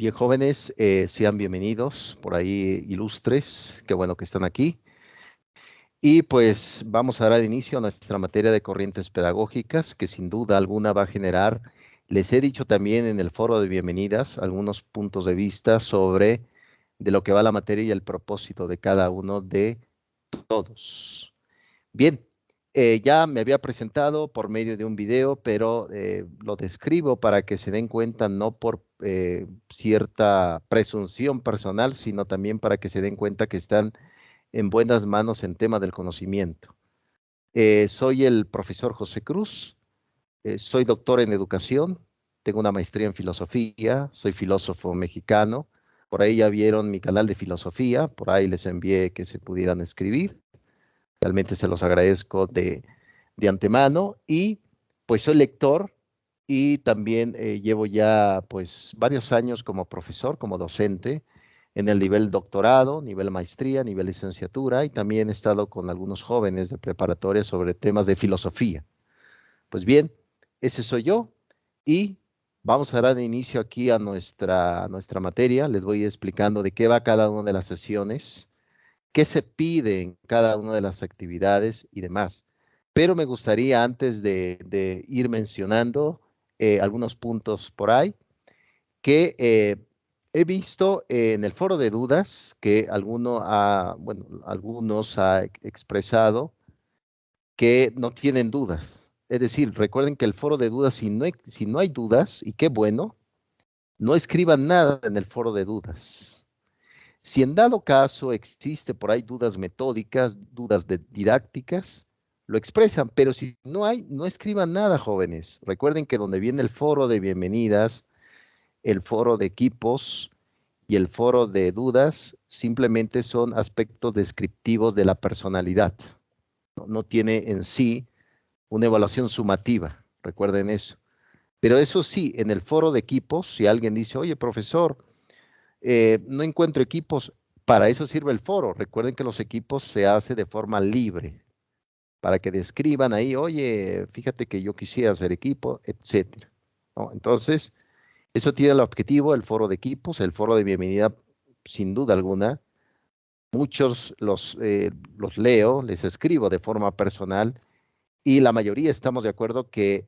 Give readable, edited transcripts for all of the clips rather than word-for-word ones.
Bien, jóvenes, sean bienvenidos por ahí, ilustres, qué bueno que están aquí. Y pues vamos a dar inicio a nuestra materia de corrientes pedagógicas, que sin duda alguna va a generar, les he dicho también en el foro de bienvenidas, algunos puntos de vista sobre de lo que va la materia y el propósito de cada uno de todos. Bien, ya me había presentado por medio de un video, pero lo describo para que se den cuenta no por cierta presunción personal, sino también para que se den cuenta que están en buenas manos en tema del conocimiento. Soy el profesor José Cruz, soy doctor en educación, tengo una maestría en filosofía, soy filósofo mexicano. Por ahí ya vieron mi canal de filosofía, por ahí les envié que se pudieran escribir. Realmente se los agradezco de antemano y pues soy lector y también llevo ya pues varios años como profesor, como docente en el nivel doctorado, nivel maestría, nivel licenciatura y también he estado con algunos jóvenes de preparatoria sobre temas de filosofía. Pues bien, ese soy yo y vamos a dar inicio aquí a nuestra materia. Les voy explicando de qué va cada una de las sesiones, qué se pide en cada una de las actividades y demás. Pero me gustaría antes de ir mencionando algunos puntos por ahí, que he visto en el foro de dudas que algunos ha expresado que no tienen dudas. Es decir, recuerden que el foro de dudas, si no hay dudas, y qué bueno, no escriban nada en el foro de dudas. Si en dado caso existe por ahí dudas metódicas, dudas didácticas, lo expresan, pero si no hay, no escriban nada, jóvenes. Recuerden que donde viene el foro de bienvenidas, el foro de equipos y el foro de dudas, simplemente son aspectos descriptivos de la personalidad. No tiene en sí una evaluación sumativa, recuerden eso. Pero eso sí, en el foro de equipos, si alguien dice, oye, profesor, no encuentro equipos, para eso sirve el foro. Recuerden que los equipos se hace de forma libre, para que describan ahí, oye, fíjate que yo quisiera hacer equipo, etcétera, ¿no? Entonces, eso tiene el objetivo, el foro de equipos, el foro de bienvenida, sin duda alguna. Muchos los leo, les escribo de forma personal y la mayoría estamos de acuerdo que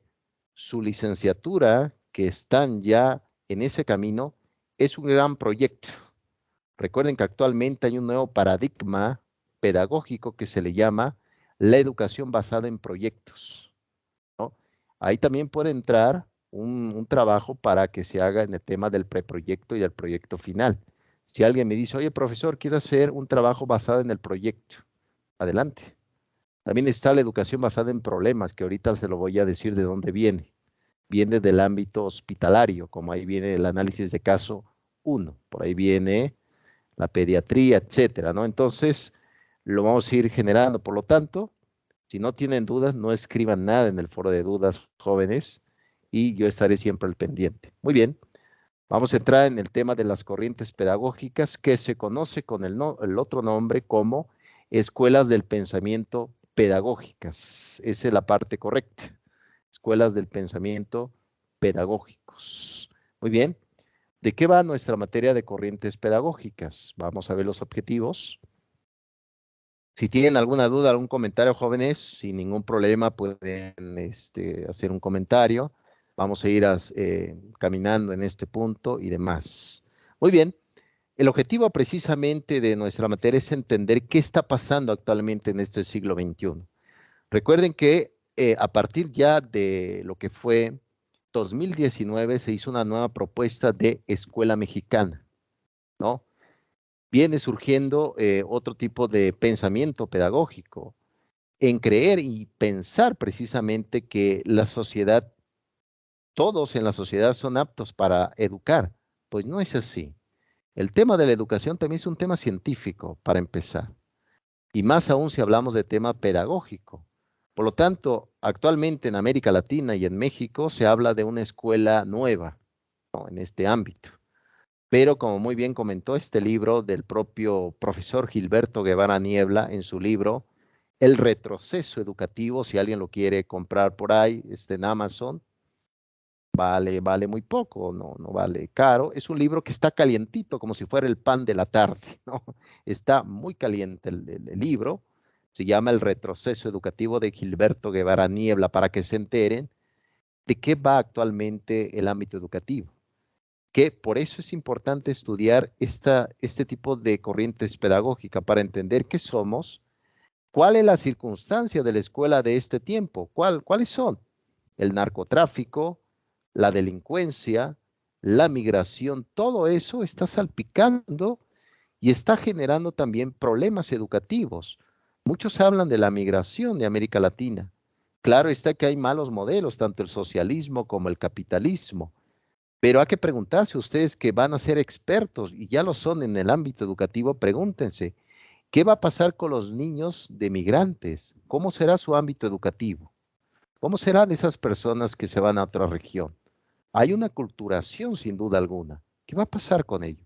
su licenciatura, que están ya en ese camino, es un gran proyecto. Recuerden que actualmente hay un nuevo paradigma pedagógico que se le llama la educación basada en proyectos, ¿no? Ahí también puede entrar un trabajo para que se haga en el tema del preproyecto y del proyecto final. Si alguien me dice, oye, profesor, quiero hacer un trabajo basado en el proyecto, adelante. También está la educación basada en problemas, que ahorita se lo voy a decir de dónde viene. Viene del ámbito hospitalario, como ahí viene el análisis de caso 1, por ahí viene la pediatría, etcétera, ¿no? Entonces, lo vamos a ir generando. Por lo tanto, si no tienen dudas, no escriban nada en el foro de dudas, jóvenes, y yo estaré siempre al pendiente. Muy bien, vamos a entrar en el tema de las corrientes pedagógicas, que se conoce con el otro nombre como escuelas del pensamiento pedagógicas. Esa es la parte correcta. Escuelas del pensamiento pedagógicos. Muy bien. ¿De qué va nuestra materia de corrientes pedagógicas? Vamos a ver los objetivos. Si tienen alguna duda, algún comentario, jóvenes, sin ningún problema pueden hacer un comentario. Vamos a ir caminando en este punto y demás. Muy bien. El objetivo precisamente de nuestra materia es entender qué está pasando actualmente en este siglo XXI. Recuerden que a partir ya de lo que fue 2019 se hizo una nueva propuesta de escuela mexicana, ¿no? Viene surgiendo otro tipo de pensamiento pedagógico en creer y pensar precisamente que la sociedad, todos en la sociedad son aptos para educar. Pues no es así. El tema de la educación también es un tema científico, para empezar, y más aún si hablamos de tema pedagógico. Por lo tanto, actualmente en América Latina y en México se habla de una escuela nueva, ¿no?, en este ámbito. Pero como muy bien comentó este libro del propio profesor Gilberto Guevara Niebla en su libro El retroceso educativo, si alguien lo quiere comprar por ahí, está en Amazon, vale muy poco, no vale caro. Es un libro que está calientito, como si fuera el pan de la tarde, ¿no? Está muy caliente el libro. Se llama El retroceso educativo de Gilberto Guevara Niebla, para que se enteren de qué va actualmente el ámbito educativo. Que por eso es importante estudiar este tipo de corrientes pedagógicas para entender qué somos, cuál es la circunstancia de la escuela de este tiempo, cuáles son el narcotráfico, la delincuencia, la migración, todo eso está salpicando y está generando también problemas educativos. Muchos hablan de la migración de América Latina. Claro está que hay malos modelos, tanto el socialismo como el capitalismo, pero hay que preguntarse ustedes que van a ser expertos y ya lo son en el ámbito educativo, pregúntense, ¿qué va a pasar con los niños de migrantes? ¿Cómo será su ámbito educativo? ¿Cómo serán esas personas que se van a otra región? Hay una culturación sin duda alguna. ¿Qué va a pasar con ello?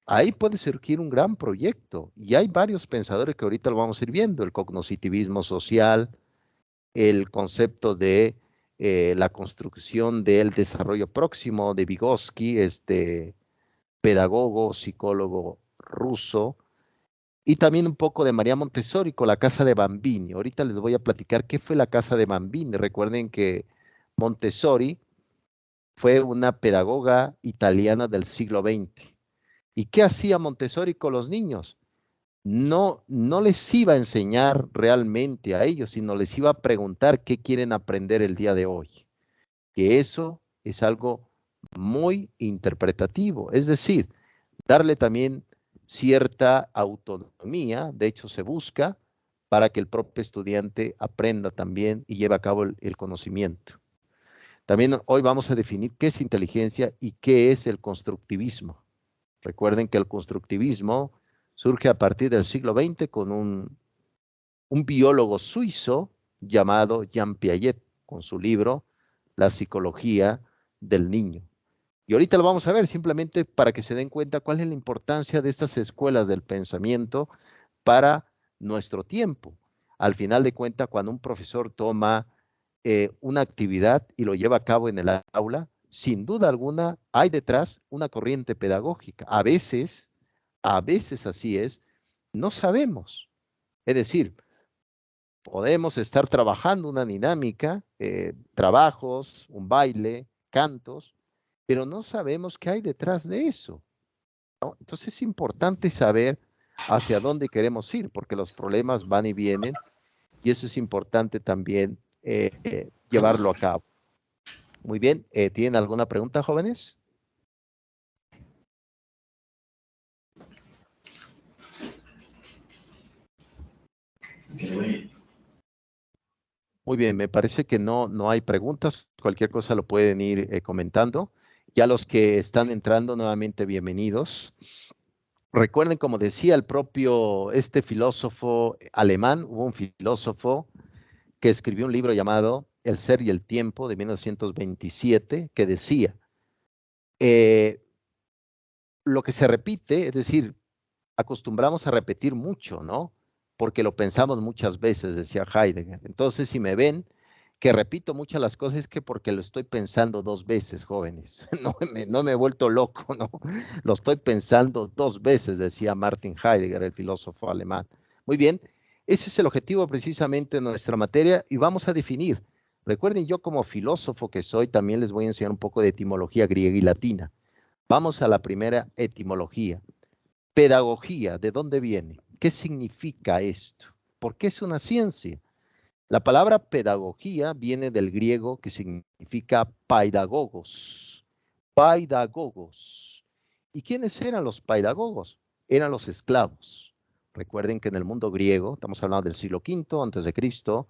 Ahí puede surgir un gran proyecto y hay varios pensadores que ahorita lo vamos a ir viendo, el cognoscitivismo social, el concepto de la construcción del desarrollo próximo de Vygotsky, este pedagogo, psicólogo ruso, y también un poco de María Montessori con la casa de Bambini. Ahorita les voy a platicar qué fue la casa de Bambini. Recuerden que Montessori fue una pedagoga italiana del siglo XX. ¿Y qué hacía Montessori con los niños? No les iba a enseñar realmente a ellos, sino les iba a preguntar qué quieren aprender el día de hoy. Que eso es algo muy interpretativo, es decir, darle también cierta autonomía, de hecho se busca para que el propio estudiante aprenda también y lleve a cabo el conocimiento. También hoy vamos a definir qué es inteligencia y qué es el constructivismo. Recuerden que el constructivismo surge a partir del siglo XX con un biólogo suizo llamado Jean Piaget, con su libro La psicología del niño. Y ahorita lo vamos a ver simplemente para que se den cuenta cuál es la importancia de estas escuelas del pensamiento para nuestro tiempo. Al final de cuentas, cuando un profesor toma una actividad y lo lleva a cabo en el aula, sin duda alguna hay detrás una corriente pedagógica. A veces así es, no sabemos. Es decir, podemos estar trabajando una dinámica, trabajos, un baile, cantos, pero no sabemos qué hay detrás de eso, ¿no? Entonces es importante saber hacia dónde queremos ir, porque los problemas van y vienen, y eso es importante también llevarlo a cabo. Muy bien, ¿tienen alguna pregunta, jóvenes? Muy bien, me parece que no hay preguntas. Cualquier cosa lo pueden ir comentando. Ya los que están entrando nuevamente, bienvenidos. Recuerden, como decía el propio, este filósofo alemán, hubo un filósofo que escribió un libro llamado El ser y el tiempo de 1927, que decía, eh, lo que se repite, es decir, acostumbramos a repetir mucho, ¿no? Porque lo pensamos muchas veces, decía Heidegger. Entonces, si me ven que repito muchas las cosas, es que porque lo estoy pensando dos veces, jóvenes. No me he vuelto loco, ¿no? Lo estoy pensando dos veces, decía Martin Heidegger, el filósofo alemán. Muy bien, ese es el objetivo precisamente de nuestra materia y vamos a definir. Recuerden, yo como filósofo que soy, también les voy a enseñar un poco de etimología griega y latina. Vamos a la primera etimología. Pedagogía, ¿de dónde viene? ¿Qué significa esto? ¿Por qué es una ciencia? La palabra pedagogía viene del griego que significa paidagogos. Paidagogos. ¿Y quiénes eran los paidagogos? Eran los esclavos. Recuerden que en el mundo griego, estamos hablando del siglo V antes de Cristo,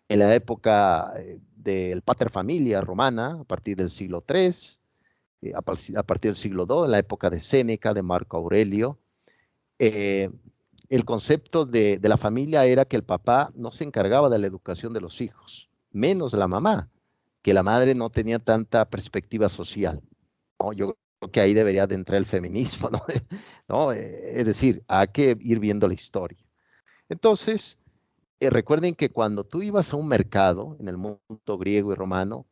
en la época del pater familia romana, a partir del siglo III, a partir del siglo II, en la época de Séneca, de Marco Aurelio, eh, el concepto de la familia era que el papá no se encargaba de la educación de los hijos, menos la mamá, que la madre no tenía tanta perspectiva social, ¿no? Yo creo que ahí debería de entrar el feminismo, ¿no? ¿No? Es decir, hay que ir viendo la historia. Entonces, recuerden que cuando tú ibas a un mercado en el mundo griego y romano,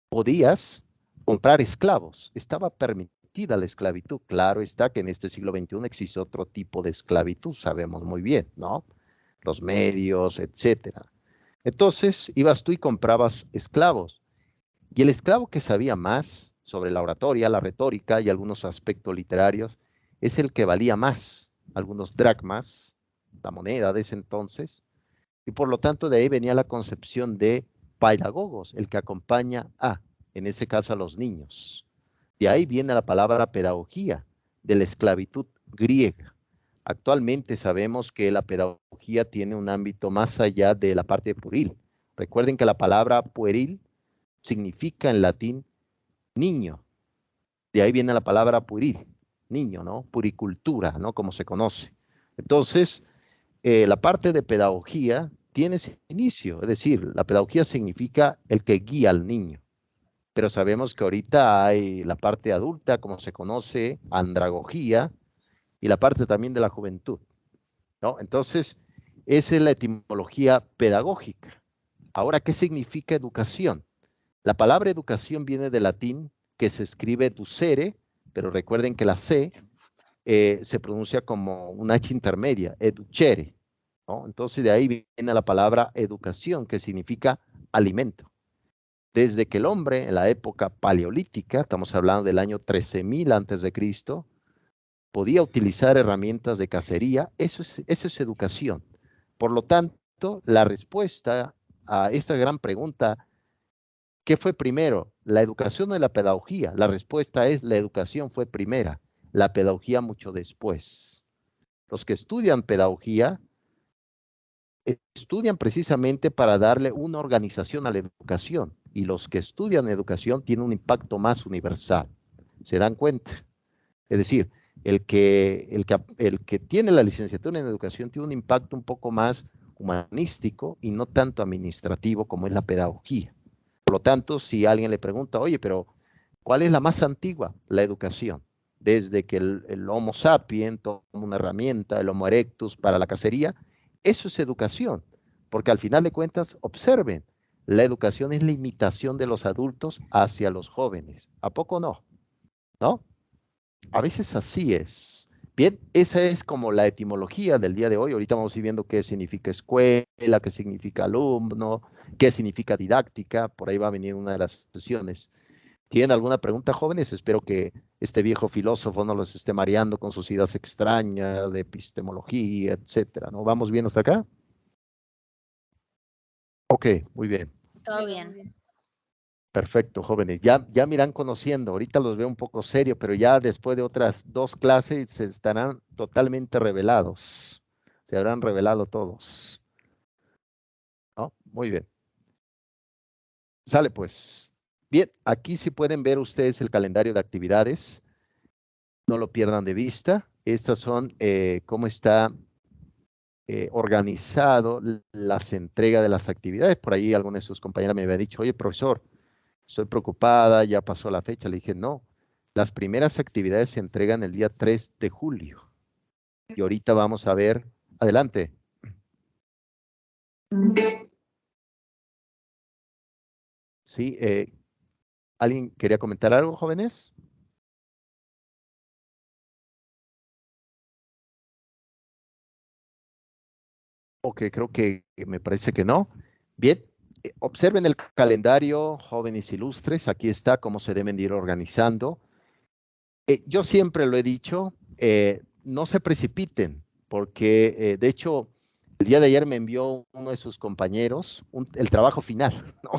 podías comprar esclavos. Estaba permitida la esclavitud. Claro está que en este siglo XXI existe otro tipo de esclavitud, sabemos muy bien, ¿no? Los medios, etcétera. Entonces, ibas tú y comprabas esclavos. Y el esclavo que sabía más sobre la oratoria, la retórica y algunos aspectos literarios, es el que valía más, algunos dracmas, la moneda de ese entonces, y por lo tanto de ahí venía la concepción de pedagogos, el que acompaña a, en ese caso a los niños. De ahí viene la palabra pedagogía, de la esclavitud griega. Actualmente sabemos que la pedagogía tiene un ámbito más allá de la parte pueril. Recuerden que la palabra pueril significa en latín niño. De ahí viene la palabra pueril, niño, ¿no? Puricultura, ¿no? Como se conoce. Entonces, la parte de pedagogía tiene ese inicio, es decir, la pedagogía significa el que guía al niño, pero sabemos que ahorita hay la parte adulta, como se conoce, andragogía, y la parte también de la juventud, ¿no? Entonces, esa es la etimología pedagógica. Ahora, ¿qué significa educación? La palabra educación viene del latín que se escribe ducere, pero recuerden que la C se pronuncia como una H intermedia, educere, ¿no? Entonces de ahí viene la palabra educación, que significa alimento. Desde que el hombre en la época paleolítica, estamos hablando del año 13.000 antes de Cristo, podía utilizar herramientas de cacería, eso es educación. Por lo tanto, la respuesta a esta gran pregunta, ¿qué fue primero, la educación o la pedagogía? La respuesta es la educación fue primera, la pedagogía mucho después. Los que estudian pedagogía estudian precisamente para darle una organización a la educación y los que estudian educación tienen un impacto más universal. ¿Se dan cuenta? Es decir, el que tiene la licenciatura en educación tiene un impacto un poco más humanístico y no tanto administrativo como es la pedagogía. Por lo tanto, si alguien le pregunta, oye, pero ¿cuál es la más antigua? La educación. Desde que el Homo sapiens toma una herramienta, el Homo erectus para la cacería, eso es educación. Porque al final de cuentas, observen, la educación es la imitación de los adultos hacia los jóvenes. ¿A poco no? ¿No? A veces así es. Bien, esa es como la etimología del día de hoy. Ahorita vamos a ir viendo qué significa escuela, qué significa alumno, qué significa didáctica. Por ahí va a venir una de las sesiones. ¿Tienen alguna pregunta, jóvenes? Espero que este viejo filósofo no los esté mareando con sus ideas extrañas de epistemología, etcétera, ¿no? ¿Vamos bien hasta acá? Ok, muy bien. Todo bien. Perfecto, jóvenes. Ya me irán conociendo. Ahorita los veo un poco serio, pero ya después de otras 2 clases se estarán totalmente revelados. Se habrán revelado todos. ¿No? Muy bien. Sale pues. Bien, aquí sí pueden ver ustedes el calendario de actividades. No lo pierdan de vista. Estas son cómo está organizado las entregas de las actividades. Por ahí algunos de sus compañeros me habían dicho, oye, profesor, estoy preocupada, ya pasó la fecha. Le dije, no, las primeras actividades se entregan el día 3 de julio. Y ahorita vamos a ver, adelante. Sí, ¿alguien quería comentar algo, jóvenes? Ok, creo que me parece que no. Bien, observen el calendario, jóvenes ilustres, aquí está cómo se deben de ir organizando. Yo siempre lo he dicho, no se precipiten, porque de hecho el día de ayer me envió uno de sus compañeros el trabajo final, ¿no?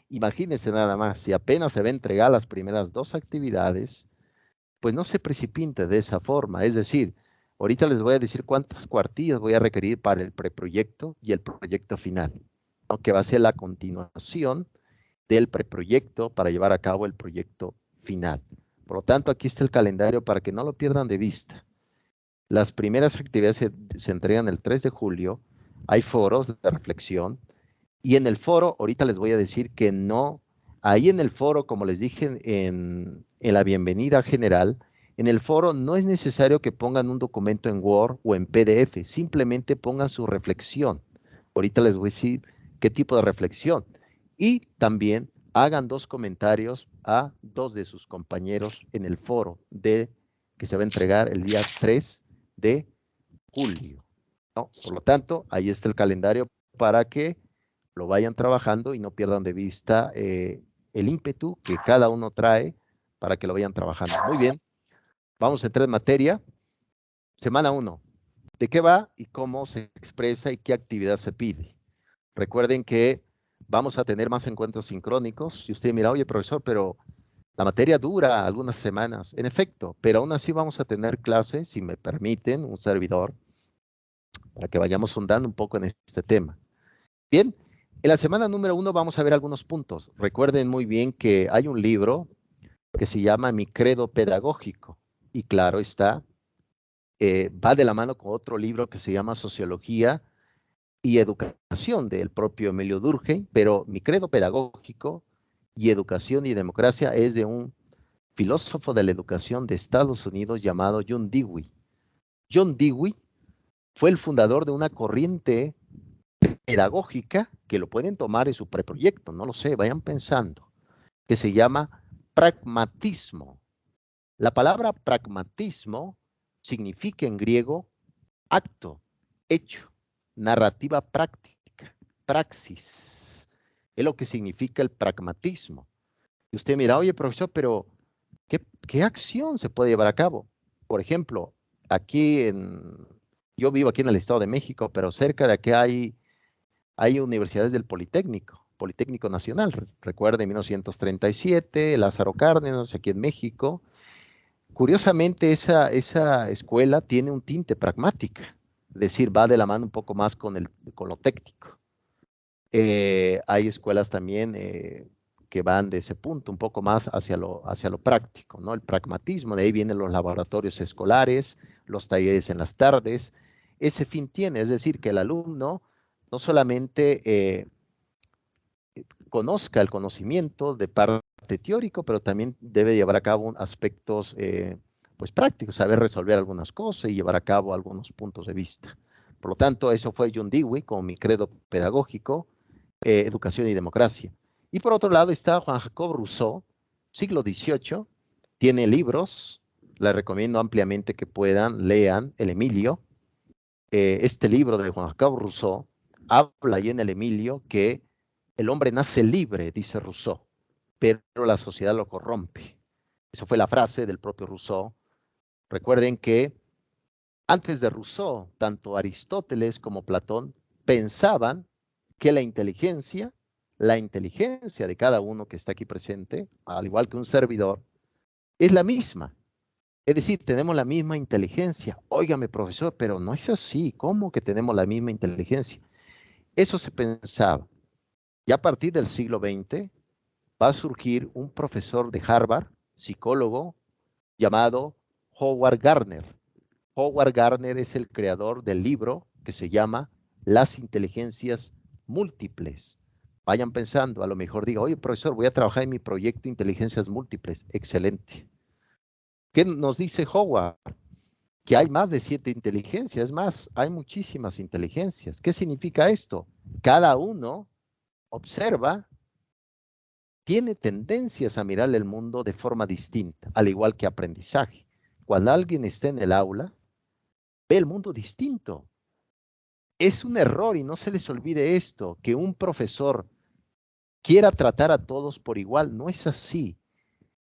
Imagínense nada más, si apenas se va a entregar las primeras 2 actividades, pues no se precipite de esa forma. Es decir, ahorita les voy a decir cuántas cuartillas voy a requerir para el preproyecto y el proyecto final, ¿no? Que va a ser la continuación del preproyecto para llevar a cabo el proyecto final. Por lo tanto, aquí está el calendario para que no lo pierdan de vista. Las primeras actividades se entregan el 3 de julio. Hay foros de reflexión. Y en el foro, ahorita les voy a decir que no, ahí en el foro, como les dije en la bienvenida general, en el foro no es necesario que pongan un documento en Word o en PDF, simplemente pongan su reflexión. Ahorita les voy a decir qué tipo de reflexión. Y también hagan 2 comentarios a 2 de sus compañeros en el foro que se va a entregar el día 3 de julio, ¿no? Por lo tanto, ahí está el calendario para que lo vayan trabajando y no pierdan de vista el ímpetu que cada uno trae para que lo vayan trabajando. Muy bien, vamos a entrar en materia. Semana 1. ¿De qué va y cómo se expresa y qué actividad se pide? Recuerden que vamos a tener más encuentros sincrónicos. Y usted mira, oye, profesor, pero la materia dura algunas semanas. En efecto, pero aún así vamos a tener clases, si me permiten, un servidor, para que vayamos hundando un poco en este tema. Bien, en la semana número 1 vamos a ver algunos puntos. Recuerden muy bien que hay un libro que se llama Mi Credo Pedagógico. Y claro está, va de la mano con otro libro que se llama Sociología y Educación del propio Emilio Durkheim, pero Mi Credo Pedagógico y Educación y Democracia es de un filósofo de la educación de Estados Unidos llamado John Dewey. John Dewey fue el fundador de una corriente pedagógica que lo pueden tomar en su preproyecto, no lo sé, vayan pensando, que se llama pragmatismo. La palabra pragmatismo significa en griego acto, hecho, narrativa práctica, praxis. Es lo que significa el pragmatismo. Y usted mira, oye, profesor, pero ¿qué acción se puede llevar a cabo? Por ejemplo, yo vivo aquí en el Estado de México, pero cerca de aquí hay universidades del Politécnico Nacional. Recuerden, 1937, Lázaro Cárdenas, aquí en México. Curiosamente, esa escuela tiene un tinte pragmática, es decir, va de la mano un poco más con lo técnico. Hay escuelas también que van de ese punto un poco más hacia lo práctico, ¿no? El pragmatismo, de ahí vienen los laboratorios escolares, los talleres en las tardes. Ese fin tiene, es decir, que el alumno no solamente conozca el conocimiento de parte teórico, pero también debe llevar a cabo aspectos pues prácticos, saber resolver algunas cosas y llevar a cabo algunos puntos de vista. Por lo tanto, eso fue John Dewey con Mi Credo Pedagógico, Educación y Democracia. Y por otro lado está Juan Jacob Rousseau, siglo XVIII, tiene libros, les recomiendo ampliamente que puedan, lean El Emilio. Este libro de Juan Jacob Rousseau habla ahí en El Emilio que el hombre nace libre, dice Rousseau, pero la sociedad lo corrompe. Esa fue la frase del propio Rousseau. Recuerden que antes de Rousseau, tanto Aristóteles como Platón pensaban que la inteligencia de cada uno que está aquí presente, al igual que un servidor, es la misma. Es decir, tenemos la misma inteligencia. Óigame, profesor, pero no es así. ¿Cómo que tenemos la misma inteligencia? Eso se pensaba. Y a partir del siglo XX va a surgir un profesor de Harvard, psicólogo, llamado Howard Gardner. Howard Gardner es el creador del libro que se llama Las inteligencias múltiples. Vayan pensando, a lo mejor diga, oye, profesor, voy a trabajar en mi proyecto de inteligencias múltiples. Excelente. ¿Qué nos dice Howard? Que hay más de 7 inteligencias, es más, hay muchísimas inteligencias. ¿Qué significa esto? Cada uno observa, tiene tendencias a mirar el mundo de forma distinta, al igual que aprendizaje. Cuando alguien está en el aula, ve el mundo distinto. Es un error y no se les olvide esto, que un profesor quiera tratar a todos por igual. No es así.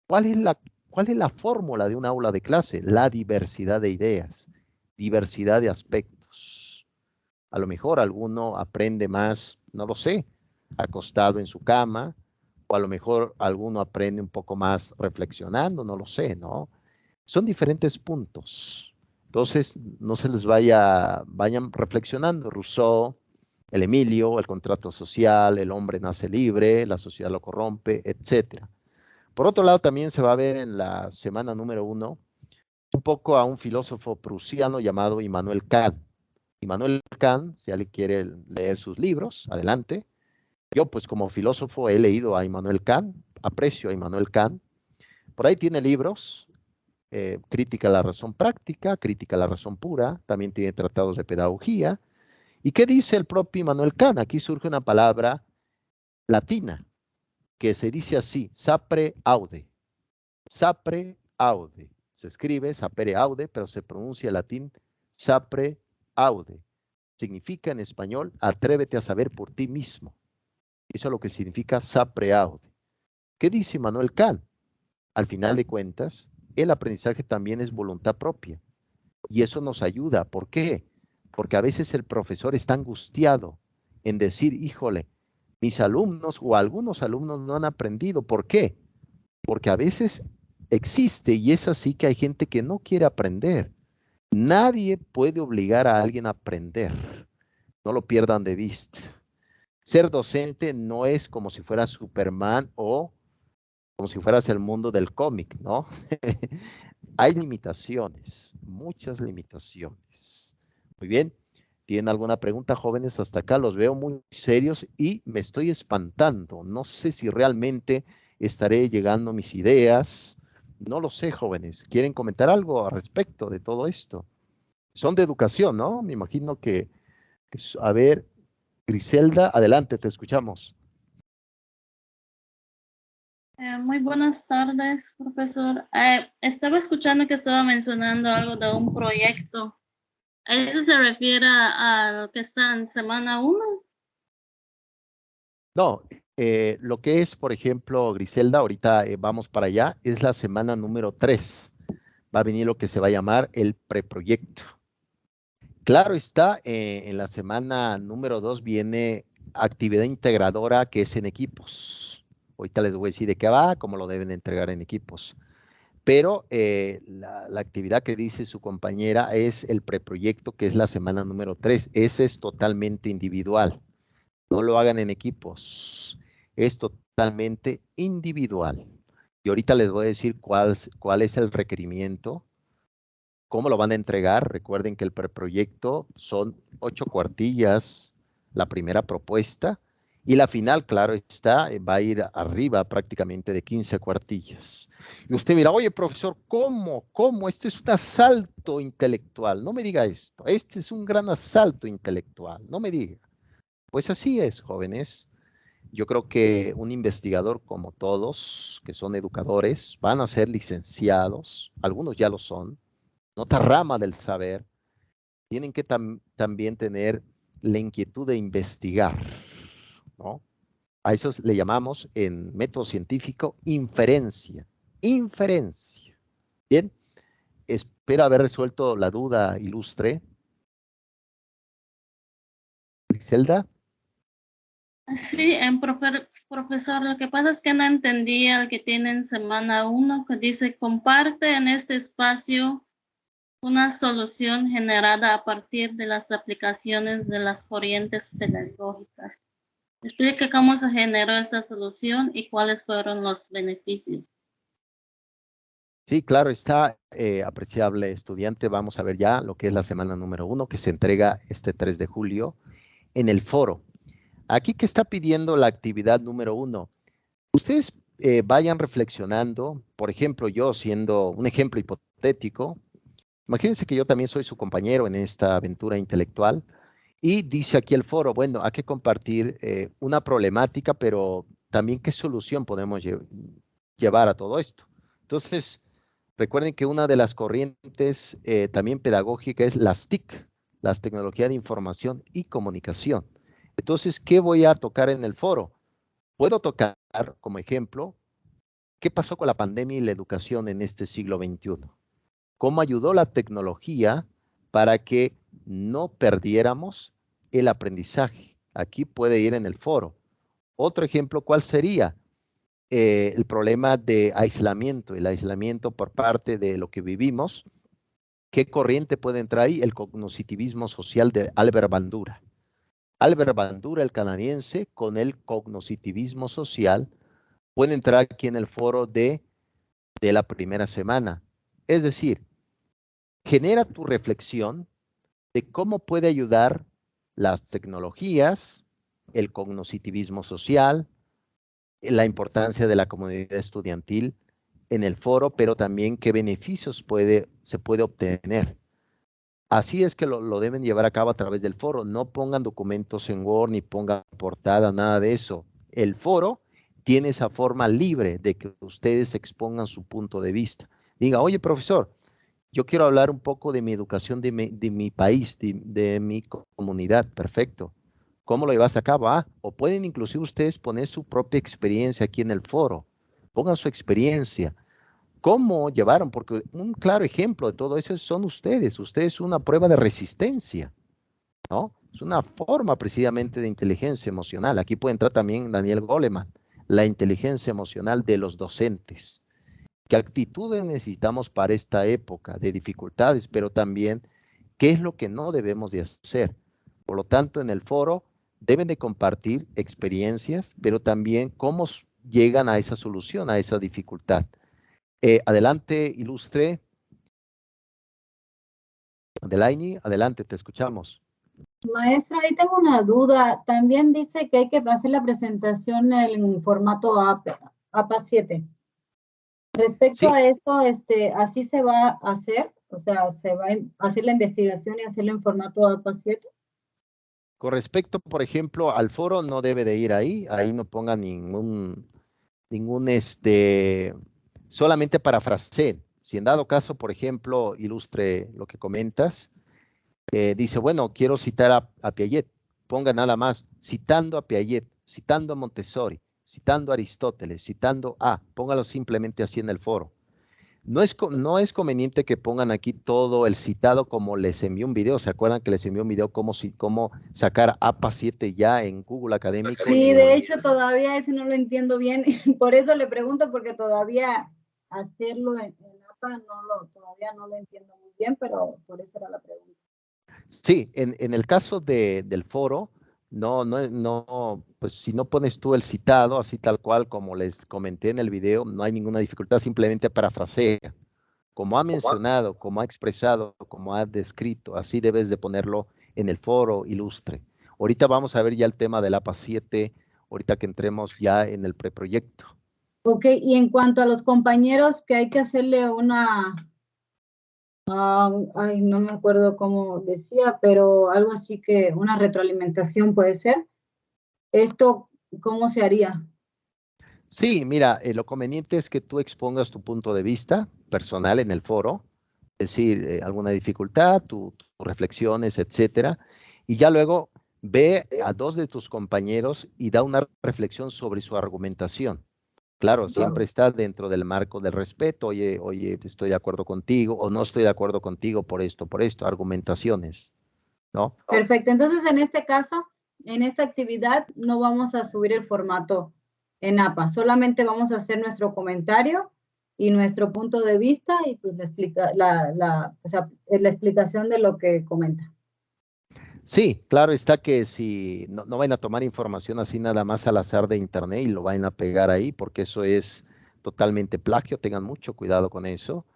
¿Cuál es la fórmula de un aula de clase? La diversidad de ideas, diversidad de aspectos. A lo mejor alguno aprende más, no lo sé, acostado en su cama, o a lo mejor alguno aprende un poco más reflexionando, no lo sé, ¿no? Son diferentes puntos. Entonces, no se les vayan reflexionando. Rousseau, el Emilio, el contrato social, el hombre nace libre, la sociedad lo corrompe, etcétera. Por otro lado, también se va a ver en la semana número 1 un poco a un filósofo prusiano llamado Immanuel Kant. Immanuel Kant, si alguien quiere leer sus libros, adelante. Yo, pues como filósofo, he leído a Immanuel Kant, aprecio a Immanuel Kant. Por ahí tiene libros, Crítica a la razón práctica, Crítica a la razón pura, también tiene tratados de pedagogía. ¿Y qué dice el propio Immanuel Kant? Aquí surge una palabra latina, que se dice así, sapere aude. Sapere aude. Se escribe sapere aude, pero se pronuncia en latín sapere aude. Significa en español, atrévete a saber por ti mismo. Eso es lo que significa sapere aude. ¿Qué dice Immanuel Kant? Al final de cuentas, el aprendizaje también es voluntad propia. Y eso nos ayuda. ¿Por qué? Porque a veces el profesor está angustiado en decir, híjole, mis alumnos o algunos alumnos no han aprendido. ¿Por qué? Porque a veces existe y es así que hay gente que no quiere aprender. Nadie puede obligar a alguien a aprender. No lo pierdan de vista. Ser docente no es como si fueras Superman o como si fueras el mundo del cómic, ¿no? Hay limitaciones, muchas limitaciones. Muy bien. ¿Tienen alguna pregunta, jóvenes? Hasta acá los veo muy serios y me estoy espantando. No sé si realmente estaré llegando a mis ideas. No lo sé, jóvenes. ¿Quieren comentar algo al respecto de todo esto? Son de educación, ¿no? Me imagino a ver, Griselda, adelante, te escuchamos. Muy buenas tardes, profesor. Estaba escuchando que estaba mencionando algo de un proyecto. ¿A eso se refiere a lo que está en semana 1? No, lo que es, por ejemplo, Griselda, ahorita vamos para allá, es la semana número 3. Va a venir lo que se va a llamar el preproyecto. Claro está, en la semana número 2 viene actividad integradora que es en equipos. Ahorita les voy a decir de qué va, cómo lo deben entregar en equipos. Pero la actividad que dice su compañera es el preproyecto, que es la semana número 3. Ese es totalmente individual. No lo hagan en equipos. Es totalmente individual. Y ahorita les voy a decir cuál es el requerimiento. ¿Cómo lo van a entregar? Recuerden que el preproyecto son 8 cuartillas, la primera propuesta, y la final, claro está, va a ir arriba prácticamente de 15 cuartillas. Y usted mira, oye, profesor, ¿cómo? ¿Cómo? Este es un asalto intelectual. No me diga esto. Este es un gran asalto intelectual. No me diga. Pues así es, jóvenes. Yo creo que un investigador como todos, que son educadores, van a ser licenciados, algunos ya lo son, en otra rama del saber, tienen que también tener la inquietud de investigar, ¿no? A eso le llamamos en método científico inferencia. Inferencia. Bien, espero haber resuelto la duda ilustre. Griselda. Sí, profesor, lo que pasa es que no entendía el que tiene en semana 1, que dice, comparte en este espacio una solución generada a partir de las aplicaciones de las corrientes pedagógicas. Explique cómo se generó esta solución y cuáles fueron los beneficios. Sí, claro, está apreciable estudiante. Vamos a ver ya lo que es la semana número 1 que se entrega este 3 de julio en el foro. Aquí que está pidiendo la actividad número 1. Ustedes vayan reflexionando, por ejemplo, yo siendo un ejemplo hipotético, imagínense que yo también soy su compañero en esta aventura intelectual y dice aquí el foro, bueno, hay que compartir una problemática, pero también qué solución podemos llevar a todo esto. Entonces, recuerden que una de las corrientes también pedagógica es las TIC, las tecnologías de información y comunicación. Entonces, ¿qué voy a tocar en el foro? Puedo tocar como ejemplo qué pasó con la pandemia y la educación en este siglo XXI. Cómo ayudó la tecnología para que no perdiéramos el aprendizaje. Aquí puede ir en el foro. Otro ejemplo, ¿cuál sería? El problema de aislamiento, el aislamiento por parte de lo que vivimos. ¿Qué corriente puede entrar ahí? El cognoscitivismo social de Albert Bandura. Albert Bandura, el canadiense, con el cognoscitivismo social, puede entrar aquí en el foro de la primera semana. Es decir, genera tu reflexión de cómo puede ayudar las tecnologías, el cognoscitivismo social, la importancia de la comunidad estudiantil en el foro, pero también qué beneficios se puede obtener. Así es que lo deben llevar a cabo a través del foro. No pongan documentos en Word, ni pongan portada, nada de eso. El foro tiene esa forma libre de que ustedes expongan su punto de vista. Diga, oye, profesor, yo quiero hablar un poco de mi educación, de mi país, de mi comunidad. Perfecto. ¿Cómo lo llevas a cabo? O pueden inclusive ustedes poner su propia experiencia aquí en el foro. Pongan su experiencia. ¿Cómo llevaron? Porque un claro ejemplo de todo eso son ustedes. Ustedes son una prueba de resistencia, ¿no? Es una forma precisamente de inteligencia emocional. Aquí puede entrar también Daniel Goleman, la inteligencia emocional de los docentes. ¿Qué actitudes necesitamos para esta época de dificultades, pero también qué es lo que no debemos de hacer? Por lo tanto, en el foro deben de compartir experiencias, pero también cómo llegan a esa solución, a esa dificultad. Adelante, ilustre. Adelaini, adelante, te escuchamos. Maestra, ahí tengo una duda. También dice que hay que hacer la presentación en formato APA 7. Respecto Sí, a esto, ¿así se va a hacer? O sea, ¿se va a hacer la investigación y hacerlo en formato APA 7? con respecto, por ejemplo, al foro, no debe de ir ahí no ponga ningún, solamente parafraseen. Si en dado caso, por ejemplo, ilustre lo que comentas, dice, bueno, quiero citar a Piaget, ponga nada más, citando a Piaget, citando a Montessori, citando a Aristóteles, póngalo simplemente así en el foro. No es conveniente que pongan aquí todo el citado como les envió un video. ¿Se acuerdan que les envió un video cómo sacar APA 7 ya en Google Académico? Sí, de hecho todavía ese no lo entiendo bien. Por eso le pregunto, porque todavía hacerlo en APA todavía no lo entiendo muy bien, pero por eso era la pregunta. Sí, en el caso del foro, pues si no pones tú el citado, así tal cual como les comenté en el video, no hay ninguna dificultad, simplemente parafrasea. Como ha mencionado, como ha expresado, como ha descrito, así debes de ponerlo en el foro ilustre. Ahorita vamos a ver ya el tema del APA 7, ahorita que entremos ya en el preproyecto. Ok, y en cuanto a los compañeros, que hay que hacerle una, no me acuerdo cómo decía, pero algo así que una retroalimentación puede ser. ¿Esto cómo se haría? Sí, mira, lo conveniente es que tú expongas tu punto de vista personal en el foro, es decir, alguna dificultad, tus reflexiones, etcétera, y ya luego ve a dos de tus compañeros y da una reflexión sobre su argumentación. Claro, siempre está dentro del marco del respeto. Oye, estoy de acuerdo contigo o no estoy de acuerdo contigo por esto, argumentaciones, ¿no? Perfecto, entonces en este caso, en esta actividad no vamos a subir el formato en APA, solamente vamos a hacer nuestro comentario y nuestro punto de vista y pues la explicación de lo que comenta. Sí, claro está que si no vayan a tomar información así nada más al azar de internet y lo vayan a pegar ahí, porque eso es totalmente plagio, tengan mucho cuidado con eso.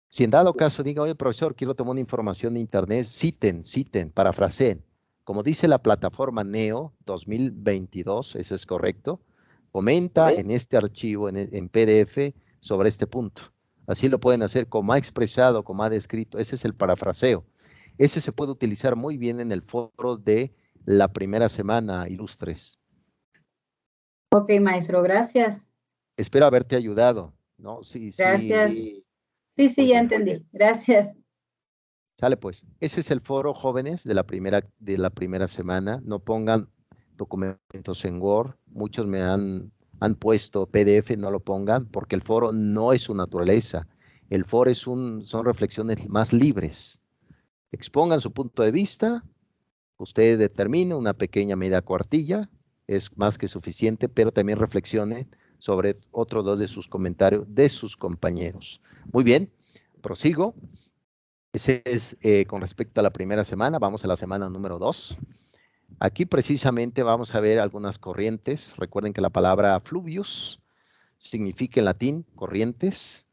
Si en dado caso diga, oye, profesor, quiero tomar una información de internet, citen, parafraseen. Como dice la plataforma NEO 2022, eso es correcto, comenta en este archivo, en PDF, sobre este punto. Así lo pueden hacer como ha expresado, como ha descrito. Ese es el parafraseo. Ese se puede utilizar muy bien en el foro de la primera semana, ilustres. Ok, maestro, gracias. Espero haberte ayudado, ¿no? Sí, Gracias. sí. Sí, Muy ya bien. entendí. Gracias. Sale pues. Ese es el foro, jóvenes, de la primera semana. No pongan documentos en Word. Muchos me han puesto PDF, no lo pongan, porque el foro no es su naturaleza. El foro son reflexiones más libres. Expongan su punto de vista. Usted determine una pequeña media cuartilla, es más que suficiente, pero también reflexione sobre otros dos de sus comentarios de sus compañeros. Muy bien, prosigo. Ese es con respecto a la primera semana. Vamos a la semana número 2. Aquí precisamente vamos a ver algunas corrientes. Recuerden que la palabra fluvius significa en latín corrientes.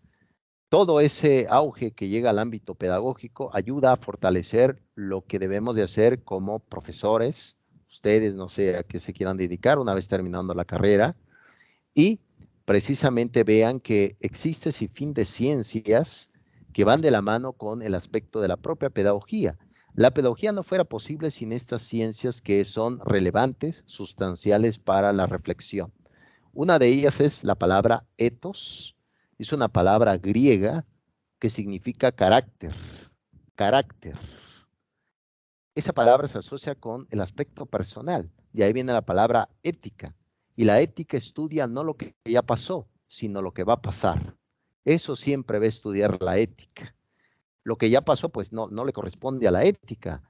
Todo ese auge que llega al ámbito pedagógico ayuda a fortalecer lo que debemos de hacer como profesores. Ustedes no sé a qué se quieran dedicar una vez terminando la carrera. Y precisamente vean que existe sin fin de ciencias que van de la mano con el aspecto de la propia pedagogía. La pedagogía no fuera posible sin estas ciencias que son relevantes, sustanciales para la reflexión. Una de ellas es la palabra ethos. Es una palabra griega que significa carácter. Carácter. Esa palabra se asocia con el aspecto personal. De ahí viene la palabra ética. Y la ética estudia no lo que ya pasó, sino lo que va a pasar. Eso siempre va a estudiar la ética. Lo que ya pasó, pues no le corresponde a la ética.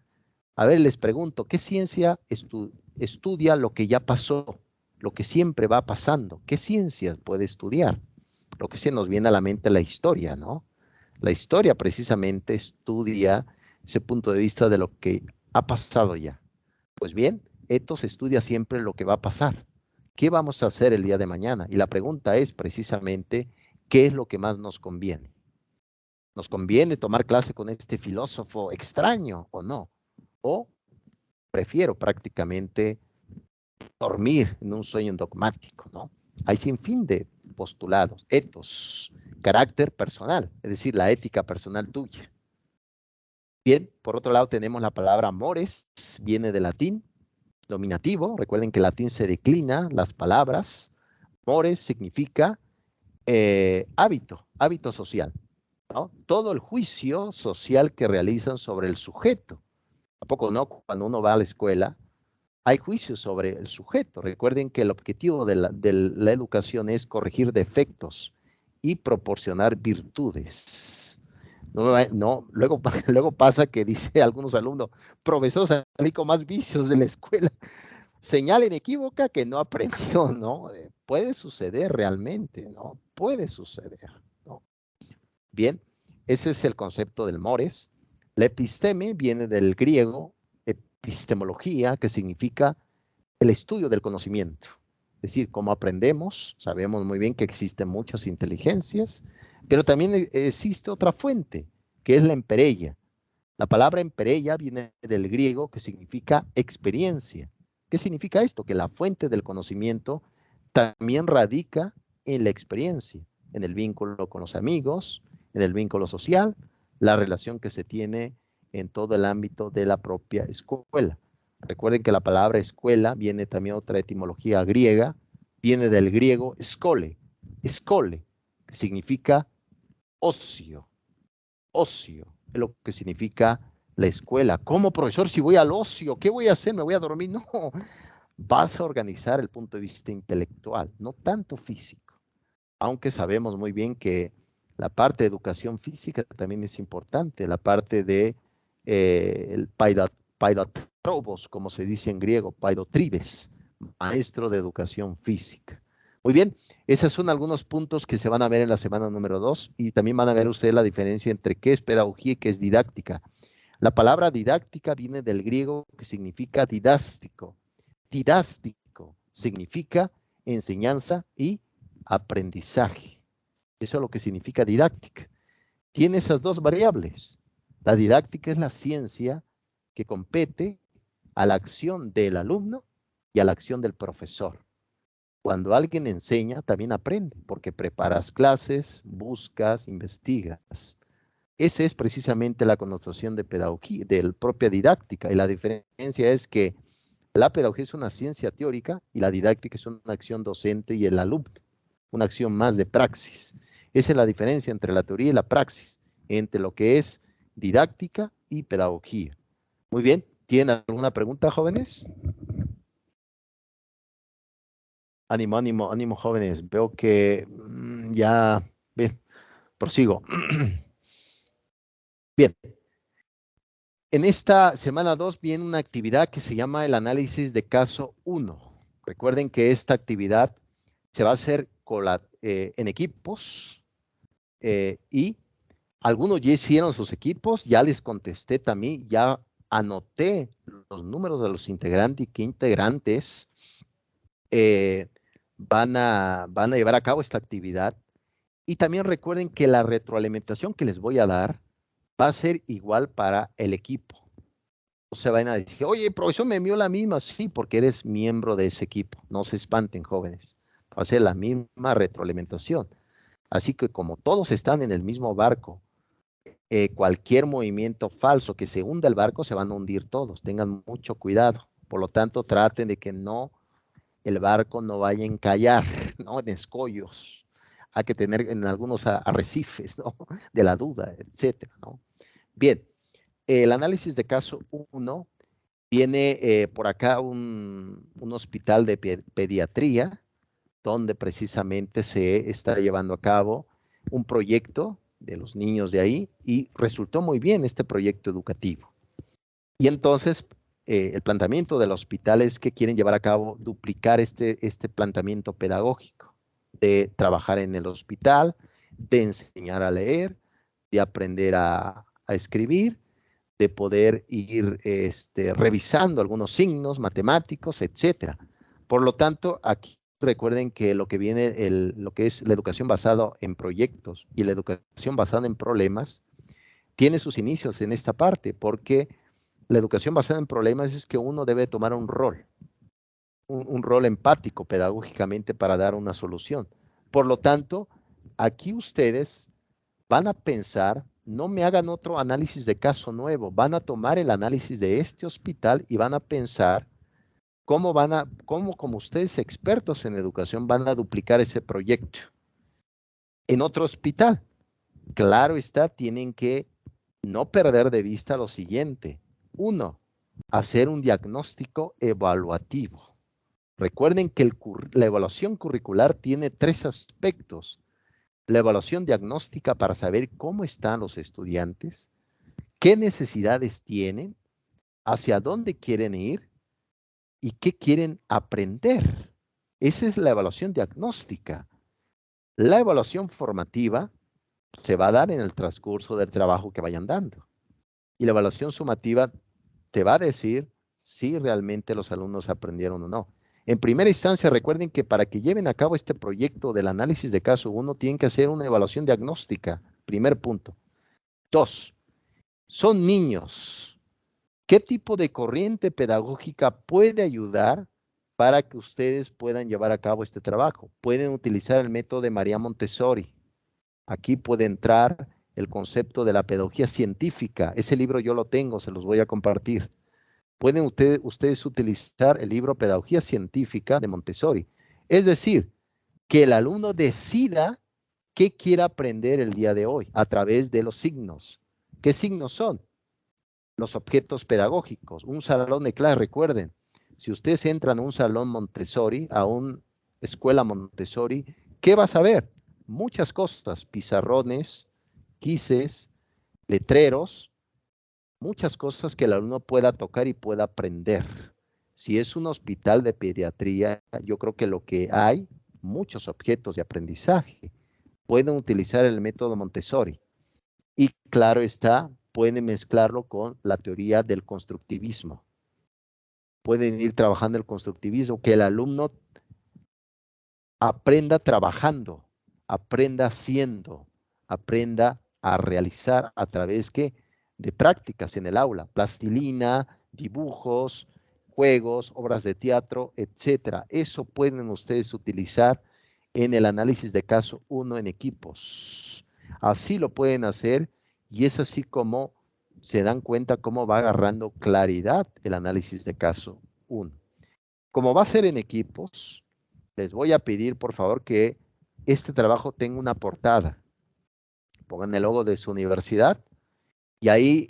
A ver, les pregunto, ¿qué ciencia estudia lo que ya pasó? Lo que siempre va pasando. ¿Qué ciencia puede estudiar? Lo que se nos viene a la mente la historia, ¿no? La historia precisamente estudia ese punto de vista de lo que ha pasado ya. Pues bien, ethos estudia siempre lo que va a pasar. ¿Qué vamos a hacer el día de mañana? Y la pregunta es precisamente, ¿qué es lo que más nos conviene? ¿Nos conviene tomar clase con este filósofo extraño o no? O prefiero prácticamente dormir en un sueño dogmático, ¿no? Hay sin fin de postulados, ethos, carácter personal, es decir, la ética personal tuya. Bien, por otro lado tenemos la palabra mores, viene del latín, nominativo. Recuerden que el latín se declina las palabras. Mores significa hábito social, ¿no? Todo el juicio social que realizan sobre el sujeto. ¿A poco no? Cuando uno va a la escuela, hay juicios sobre el sujeto. Recuerden que el objetivo de la educación es corregir defectos y proporcionar virtudes. Luego pasa que dice algunos alumnos, profesor, salí con más vicios de la escuela. Señal inequívoca que no aprendió, ¿no? Puede suceder realmente, ¿no? Puede suceder, ¿no? Bien, ese es el concepto del mores. La episteme viene del griego epistemología, que significa el estudio del conocimiento. Es decir, cómo aprendemos, sabemos muy bien que existen muchas inteligencias, pero también existe otra fuente, que es la empereia. La palabra empereia viene del griego, que significa experiencia. ¿Qué significa esto? Que la fuente del conocimiento también radica en la experiencia, en el vínculo con los amigos, en el vínculo social, la relación que se tiene en todo el ámbito de la propia escuela. Recuerden que la palabra escuela viene también otra etimología griega, viene del griego skole, que significa ocio, es lo que significa la escuela. ¿Cómo, profesor, si voy al ocio? ¿Qué voy a hacer? ¿Me voy a dormir? No, vas a organizar el punto de vista intelectual, no tanto físico. Aunque sabemos muy bien que la parte de educación física también es importante, la parte de el paidatrobos, como se dice en griego, paidotribes, maestro de educación física. Muy bien, esos son algunos puntos que se van a ver en la semana número 2 y también van a ver ustedes la diferencia entre qué es pedagogía y qué es didáctica. La palabra didáctica viene del griego que significa didástico. Didástico significa enseñanza y aprendizaje. Eso es lo que significa didáctica. Tiene esas dos variables. La didáctica es la ciencia que compete a la acción del alumno y a la acción del profesor. Cuando alguien enseña, también aprende, porque preparas clases, buscas, investigas. Esa es precisamente la connotación de pedagogía, de propia didáctica, y la diferencia es que la pedagogía es una ciencia teórica y la didáctica es una acción docente y el alumno, una acción más de praxis. Esa es la diferencia entre la teoría y la praxis, entre lo que es didáctica y pedagogía. Muy bien, ¿tienen alguna pregunta, jóvenes? Ánimo, ánimo, ánimo, jóvenes. Veo que ya, bien, prosigo. Bien. En esta semana 2 viene una actividad que se llama el análisis de caso 1. Recuerden que esta actividad se va a hacer en equipos y algunos ya hicieron sus equipos, ya les contesté también, ya anoté los números de los integrantes y qué integrantes van a llevar a cabo esta actividad. Y también recuerden que la retroalimentación que les voy a dar va a ser igual para el equipo. No se van a decir, oye, profesor, me envió la misma. Sí, porque eres miembro de ese equipo. No se espanten, jóvenes. Va a ser la misma retroalimentación. Así que como todos están en el mismo barco, cualquier movimiento falso que se hunda el barco, se van a hundir todos. Tengan mucho cuidado. Por lo tanto, traten de que el barco no vaya a encallar. ¿no? En escollos, hay que tener en algunos arrecifes, ¿no? De la duda, etcétera, ¿no? Bien, el análisis de caso 1 viene por acá un hospital de pediatría, donde precisamente se está llevando a cabo un proyecto de los niños de ahí y resultó muy bien este proyecto educativo. Y entonces el planteamiento del hospital es que quieren llevar a cabo, duplicar este planteamiento pedagógico de trabajar en el hospital, de enseñar a leer, de aprender a escribir, de poder ir revisando algunos signos matemáticos, etcétera. Por lo tanto, aquí recuerden que lo que viene, lo que es la educación basada en proyectos y la educación basada en problemas, tiene sus inicios en esta parte, porque la educación basada en problemas es que uno debe tomar un rol empático pedagógicamente para dar una solución. Por lo tanto, aquí ustedes van a pensar, no me hagan otro análisis de caso nuevo, van a tomar el análisis de este hospital y van a pensar cómo como ustedes expertos en educación van a duplicar ese proyecto en otro hospital. Claro está, tienen que no perder de vista lo siguiente. 1, hacer un diagnóstico evaluativo. Recuerden que la evaluación curricular tiene 3 aspectos. La evaluación diagnóstica para saber cómo están los estudiantes, qué necesidades tienen, hacia dónde quieren ir y qué quieren aprender. Esa es la evaluación diagnóstica. La evaluación formativa se va a dar en el transcurso del trabajo que vayan dando. Y la evaluación sumativa te va a decir si realmente los alumnos aprendieron o no. En primera instancia, recuerden que para que lleven a cabo este proyecto del análisis de caso 1, tienen que hacer una evaluación diagnóstica. Primer punto. 2, son niños. ¿Qué tipo de corriente pedagógica puede ayudar para que ustedes puedan llevar a cabo este trabajo? Pueden utilizar el método de María Montessori. Aquí puede entrar el concepto de la pedagogía científica. Ese libro yo lo tengo, se los voy a compartir. Pueden ustedes utilizar el libro Pedagogía Científica de Montessori. Es decir, que el alumno decida qué quiere aprender el día de hoy a través de los signos. ¿Qué signos son? Los objetos pedagógicos. Un salón de clase, recuerden, si ustedes entran a un salón Montessori, a una escuela Montessori, ¿qué vas a ver? Muchas cosas, pizarrones, quizzes, letreros, muchas cosas que el alumno pueda tocar y pueda aprender. Si es un hospital de pediatría, yo creo que lo que hay, muchos objetos de aprendizaje, pueden utilizar el método Montessori. Y claro está, pueden mezclarlo con la teoría del constructivismo. Pueden ir trabajando el constructivismo, que el alumno aprenda trabajando, aprenda haciendo, aprenda a realizar a través de prácticas en el aula, plastilina, dibujos, juegos, obras de teatro, etcétera. Eso pueden ustedes utilizar en el análisis de caso 1 en equipos. Así lo pueden hacer y es así como se dan cuenta cómo va agarrando claridad el análisis de caso 1. Como va a ser en equipos, les voy a pedir por favor que este trabajo tenga una portada. Pongan el logo de su universidad y ahí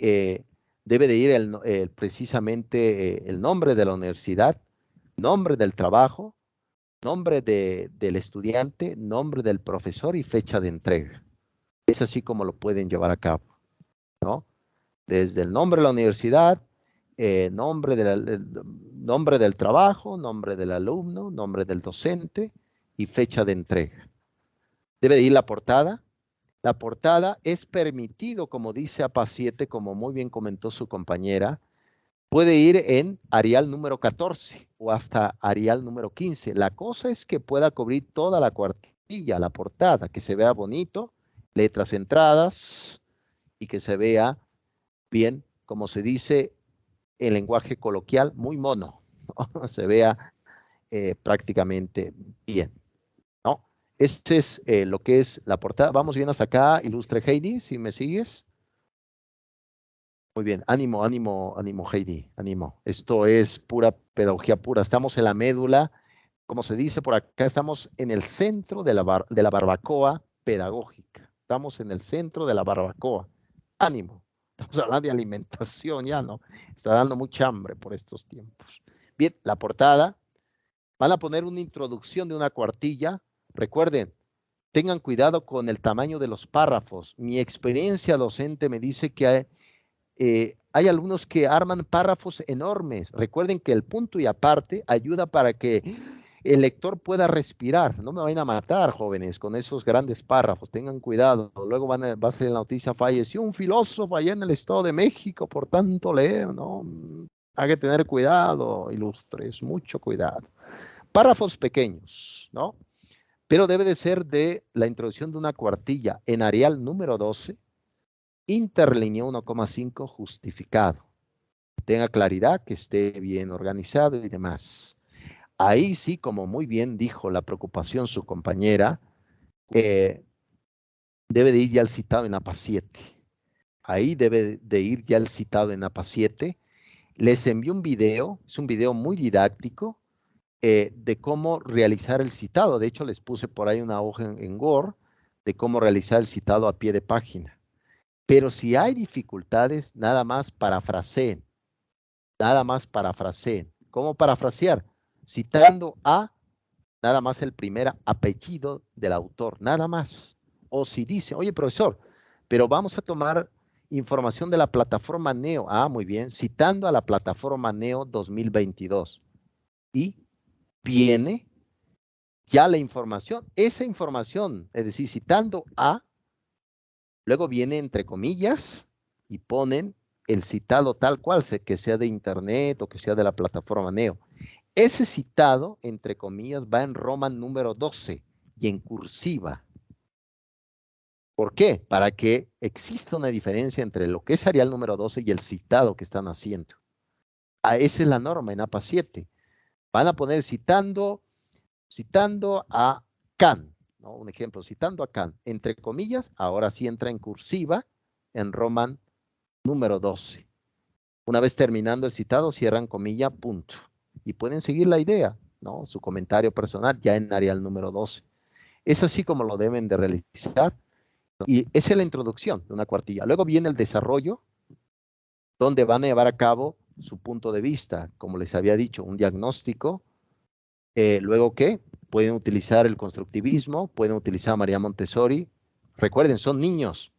debe de ir precisamente el nombre de la universidad, nombre del trabajo, nombre del estudiante, nombre del profesor y fecha de entrega. Es así como lo pueden llevar a cabo, ¿no? Desde el nombre de la universidad, nombre del trabajo, nombre del alumno, nombre del docente y fecha de entrega. Debe de ir la portada. La portada es permitido, como dice APA 7, como muy bien comentó su compañera, puede ir en Arial número 14 o hasta Arial número 15. La cosa es que pueda cubrir toda la cuartilla, la portada, que se vea bonito, letras centradas y que se vea bien, como se dice en lenguaje coloquial, muy mono, ¿no? Se vea prácticamente bien, ¿no? Este es lo que es la portada. Vamos bien hasta acá, ilustre Heidi, si me sigues. Muy bien, ánimo, ánimo, ánimo Heidi, ánimo. Esto es pura pedagogía pura. Estamos en la médula como se dice por acá, estamos en el centro de la barbacoa pedagógica. Estamos en el centro de la barbacoa. Ánimo. Estamos hablando de alimentación, ya no. Está dando mucha hambre por estos tiempos. Bien, la portada. Van a poner una introducción de una cuartilla. Recuerden, tengan cuidado con el tamaño de los párrafos. Mi experiencia docente me dice que hay algunos que arman párrafos enormes. Recuerden que el punto y aparte ayuda para que el lector pueda respirar. No me vayan a matar, jóvenes, con esos grandes párrafos. Tengan cuidado. Luego va a ser la noticia, falleció un filósofo allá en el Estado de México por tanto leer. No, hay que tener cuidado, ilustres, mucho cuidado. Párrafos pequeños, ¿no? Pero debe de ser de la introducción de una cuartilla en Arial número 12, interlínea 1,5 justificado. Tenga claridad, que esté bien organizado y demás. Ahí sí, como muy bien dijo la preocupación su compañera, debe de ir ya el citado en APA 7. Ahí debe de ir ya el citado en APA 7. Les envío un video, es un video muy didáctico, de cómo realizar el citado. De hecho, les puse por ahí una hoja en Word de cómo realizar el citado a pie de página. Pero si hay dificultades, nada más parafraseen. Nada más parafraseen. ¿Cómo parafrasear? Citando a nada más el primer apellido del autor, nada más. O si dice, oye, profesor, pero vamos a tomar información de la plataforma Neo. Ah, muy bien, citando a la plataforma Neo 2022. Y viene ya la información, esa información, es decir, citando a, luego viene entre comillas y ponen el citado tal cual, que sea de internet o que sea de la plataforma Neo. Ese citado, entre comillas, va en Roman número 12 y en cursiva. ¿Por qué? Para que exista una diferencia entre lo que es Arial número 12 y el citado que están haciendo. Esa es la norma en APA 7. Van a poner citando a Kant, ¿no? Un ejemplo, citando a Kant, entre comillas, ahora sí entra en cursiva en Roman número 12. Una vez terminando el citado, cierran comilla, punto. Y pueden seguir la idea, ¿no? Su comentario personal ya en Arial número 12. Es así como lo deben de realizar. Y esa es la introducción de una cuartilla. Luego viene el desarrollo, donde van a llevar a cabo su punto de vista, como les había dicho, un diagnóstico. Luego, ¿qué? Pueden utilizar el constructivismo, pueden utilizar a María Montessori. Recuerden, son niños,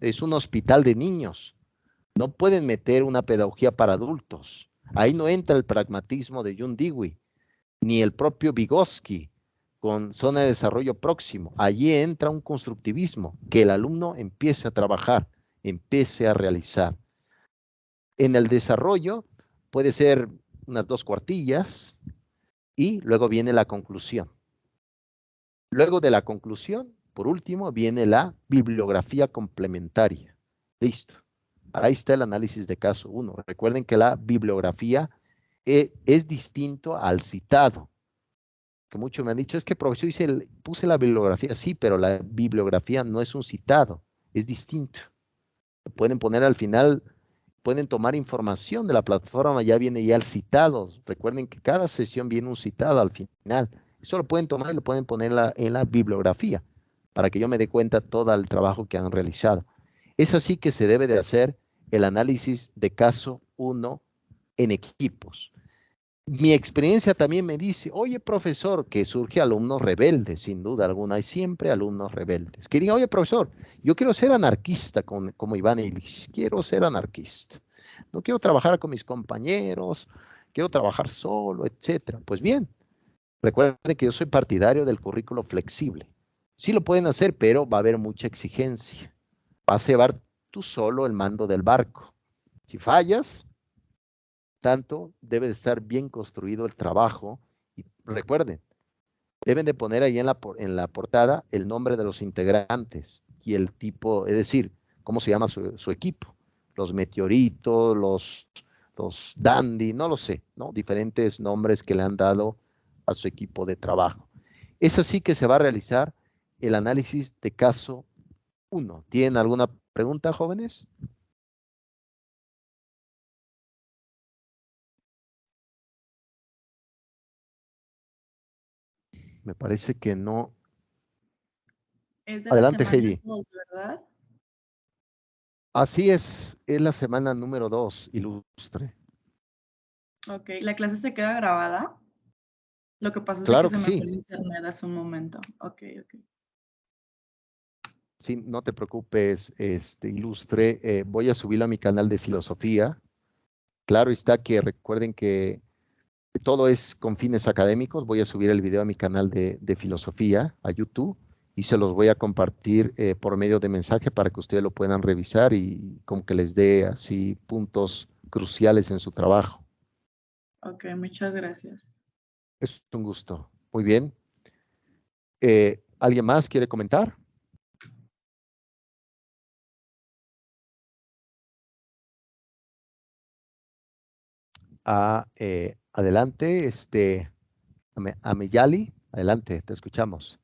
es un hospital de niños. No pueden meter una pedagogía para adultos. Ahí no entra el pragmatismo de Jung Dewey, ni el propio Vygotsky con zona de desarrollo próximo. Allí entra un constructivismo, que el alumno empiece a trabajar, empiece a realizar. En el desarrollo puede ser unas 2 cuartillas y luego viene la conclusión. Luego de la conclusión, por último, viene la bibliografía complementaria. Listo. Ahí está el análisis de caso 1. Recuerden que la bibliografía es distinto al citado. Que muchos me han dicho, es que profesor, puse la bibliografía. Sí, pero la bibliografía no es un citado, es distinto. Pueden poner al final, pueden tomar información de la plataforma, ya viene ya el citado. Recuerden que cada sesión viene un citado al final. Eso lo pueden tomar y lo pueden poner en la bibliografía, para que yo me dé cuenta todo el trabajo que han realizado. Es así que se debe de hacer el análisis de caso 1 en equipos. Mi experiencia también me dice, oye, profesor, que surge alumnos rebeldes, sin duda alguna, hay siempre alumnos rebeldes. Que digan, oye, profesor, yo quiero ser anarquista como Iván Illich, quiero ser anarquista. No quiero trabajar con mis compañeros, quiero trabajar solo, etcétera. Pues bien, recuerden que yo soy partidario del currículo flexible. Sí lo pueden hacer, pero va a haber mucha exigencia. Vas a llevar tú solo el mando del barco. Si fallas, tanto debe de estar bien construido el trabajo. Y recuerden, deben de poner ahí en la portada el nombre de los integrantes y el tipo, es decir, cómo se llama su equipo. Los meteoritos, los dandy, no lo sé, ¿no? Diferentes nombres que le han dado a su equipo de trabajo. Es así que se va a realizar el análisis de caso 1. ¿Tienen alguna pregunta, jóvenes? Me parece que no. Es de Adelante, la semana Heidi. 2, ¿verdad? Así es la semana número 2, Ilustre. Ok, ¿la clase se queda grabada? Lo que pasa es Claro que que se me sí. fue el internet hace un momento. Ok. Sí, no te preocupes, Ilustre. Voy a subirlo a mi canal de filosofía. Claro está que recuerden que todo es con fines académicos. Voy a subir el video a mi canal de filosofía, a YouTube, y se los voy a compartir por medio de mensaje para que ustedes lo puedan revisar y como que les dé así puntos cruciales en su trabajo. Ok, muchas gracias. Es un gusto. Muy bien. ¿Alguien más quiere comentar? Adelante, Ameyali, adelante, te escuchamos.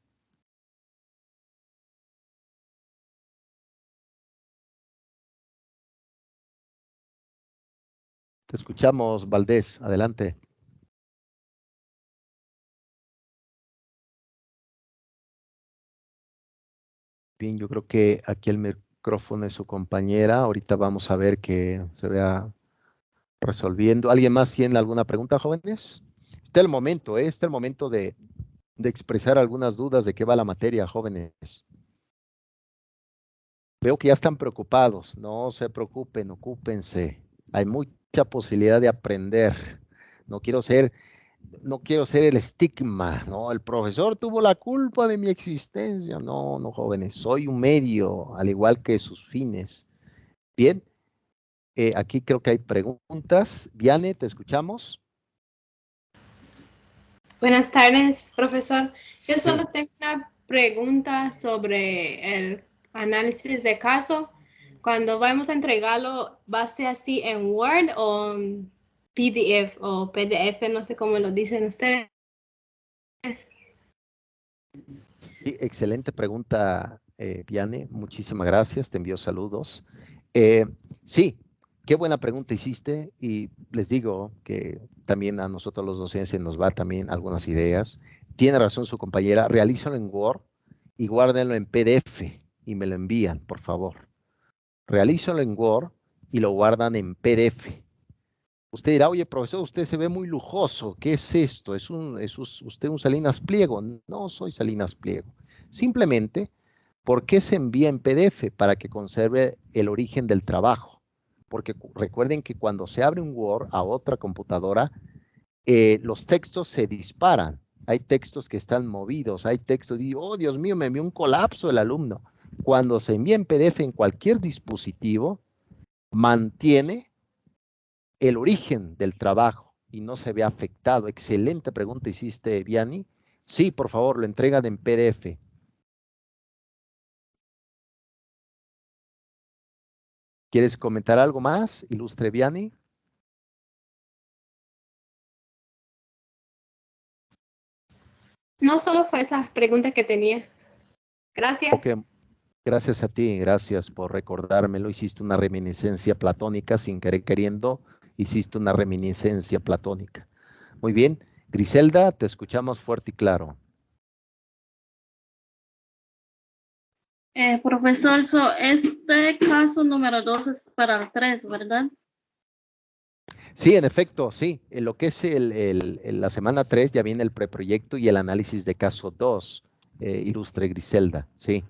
Te escuchamos, Valdés, adelante. Bien, yo creo que aquí el micrófono es su compañera. Ahorita vamos a ver que se vea resolviendo. ¿Alguien más tiene alguna pregunta, jóvenes? Está el momento, está el momento de expresar algunas dudas de qué va la materia, jóvenes. Veo que ya están preocupados. No se preocupen, ocúpense. Hay mucha posibilidad de aprender. No quiero ser el estigma, ¿no? El profesor tuvo la culpa de mi existencia. No, no, jóvenes, soy un medio, al igual que sus fines. Bien, aquí creo que hay preguntas. Viane, te escuchamos. Buenas tardes, profesor. Yo Sí. solo tengo una pregunta sobre el análisis de caso. Cuando vamos a entregarlo, ¿va a ser así en Word o en PDF, no sé cómo lo dicen ustedes? Sí, excelente pregunta, Viane. Muchísimas gracias. Te envío saludos. Sí, qué buena pregunta hiciste y les digo que también a nosotros los docentes nos va también algunas ideas. Tiene razón su compañera. Realízalo en Word y guárdenlo en PDF y me lo envían, por favor. Realízalo en Word y lo guardan en PDF. Usted dirá, oye, profesor, usted se ve muy lujoso. ¿Qué es esto? ¿Usted un Salinas Pliego? No soy Salinas Pliego. Simplemente, ¿por qué se envía en PDF? Para que conserve el origen del trabajo. Porque recuerden que cuando se abre un Word a otra computadora, los textos se disparan. Hay textos que están movidos, hay textos, digo, oh, Dios mío, me envió un colapso el alumno. Cuando se envía en PDF en cualquier dispositivo, mantiene el origen del trabajo y no se ve afectado. Excelente pregunta hiciste, Vianney. Sí, por favor, lo entregan en PDF. ¿Quieres comentar algo más, ilustre Vianney? No, solo fue esa pregunta que tenía. Gracias. Ok, gracias a ti, gracias por recordármelo. Hiciste una reminiscencia platónica, sin querer queriendo, hiciste una reminiscencia platónica. Muy bien, Griselda, te escuchamos fuerte y claro. Profesor, este caso número 2 es para el 3, ¿verdad? Sí, en efecto, sí. En lo que es la semana 3 ya viene el preproyecto y el análisis de caso 2, ilustre Griselda, sí.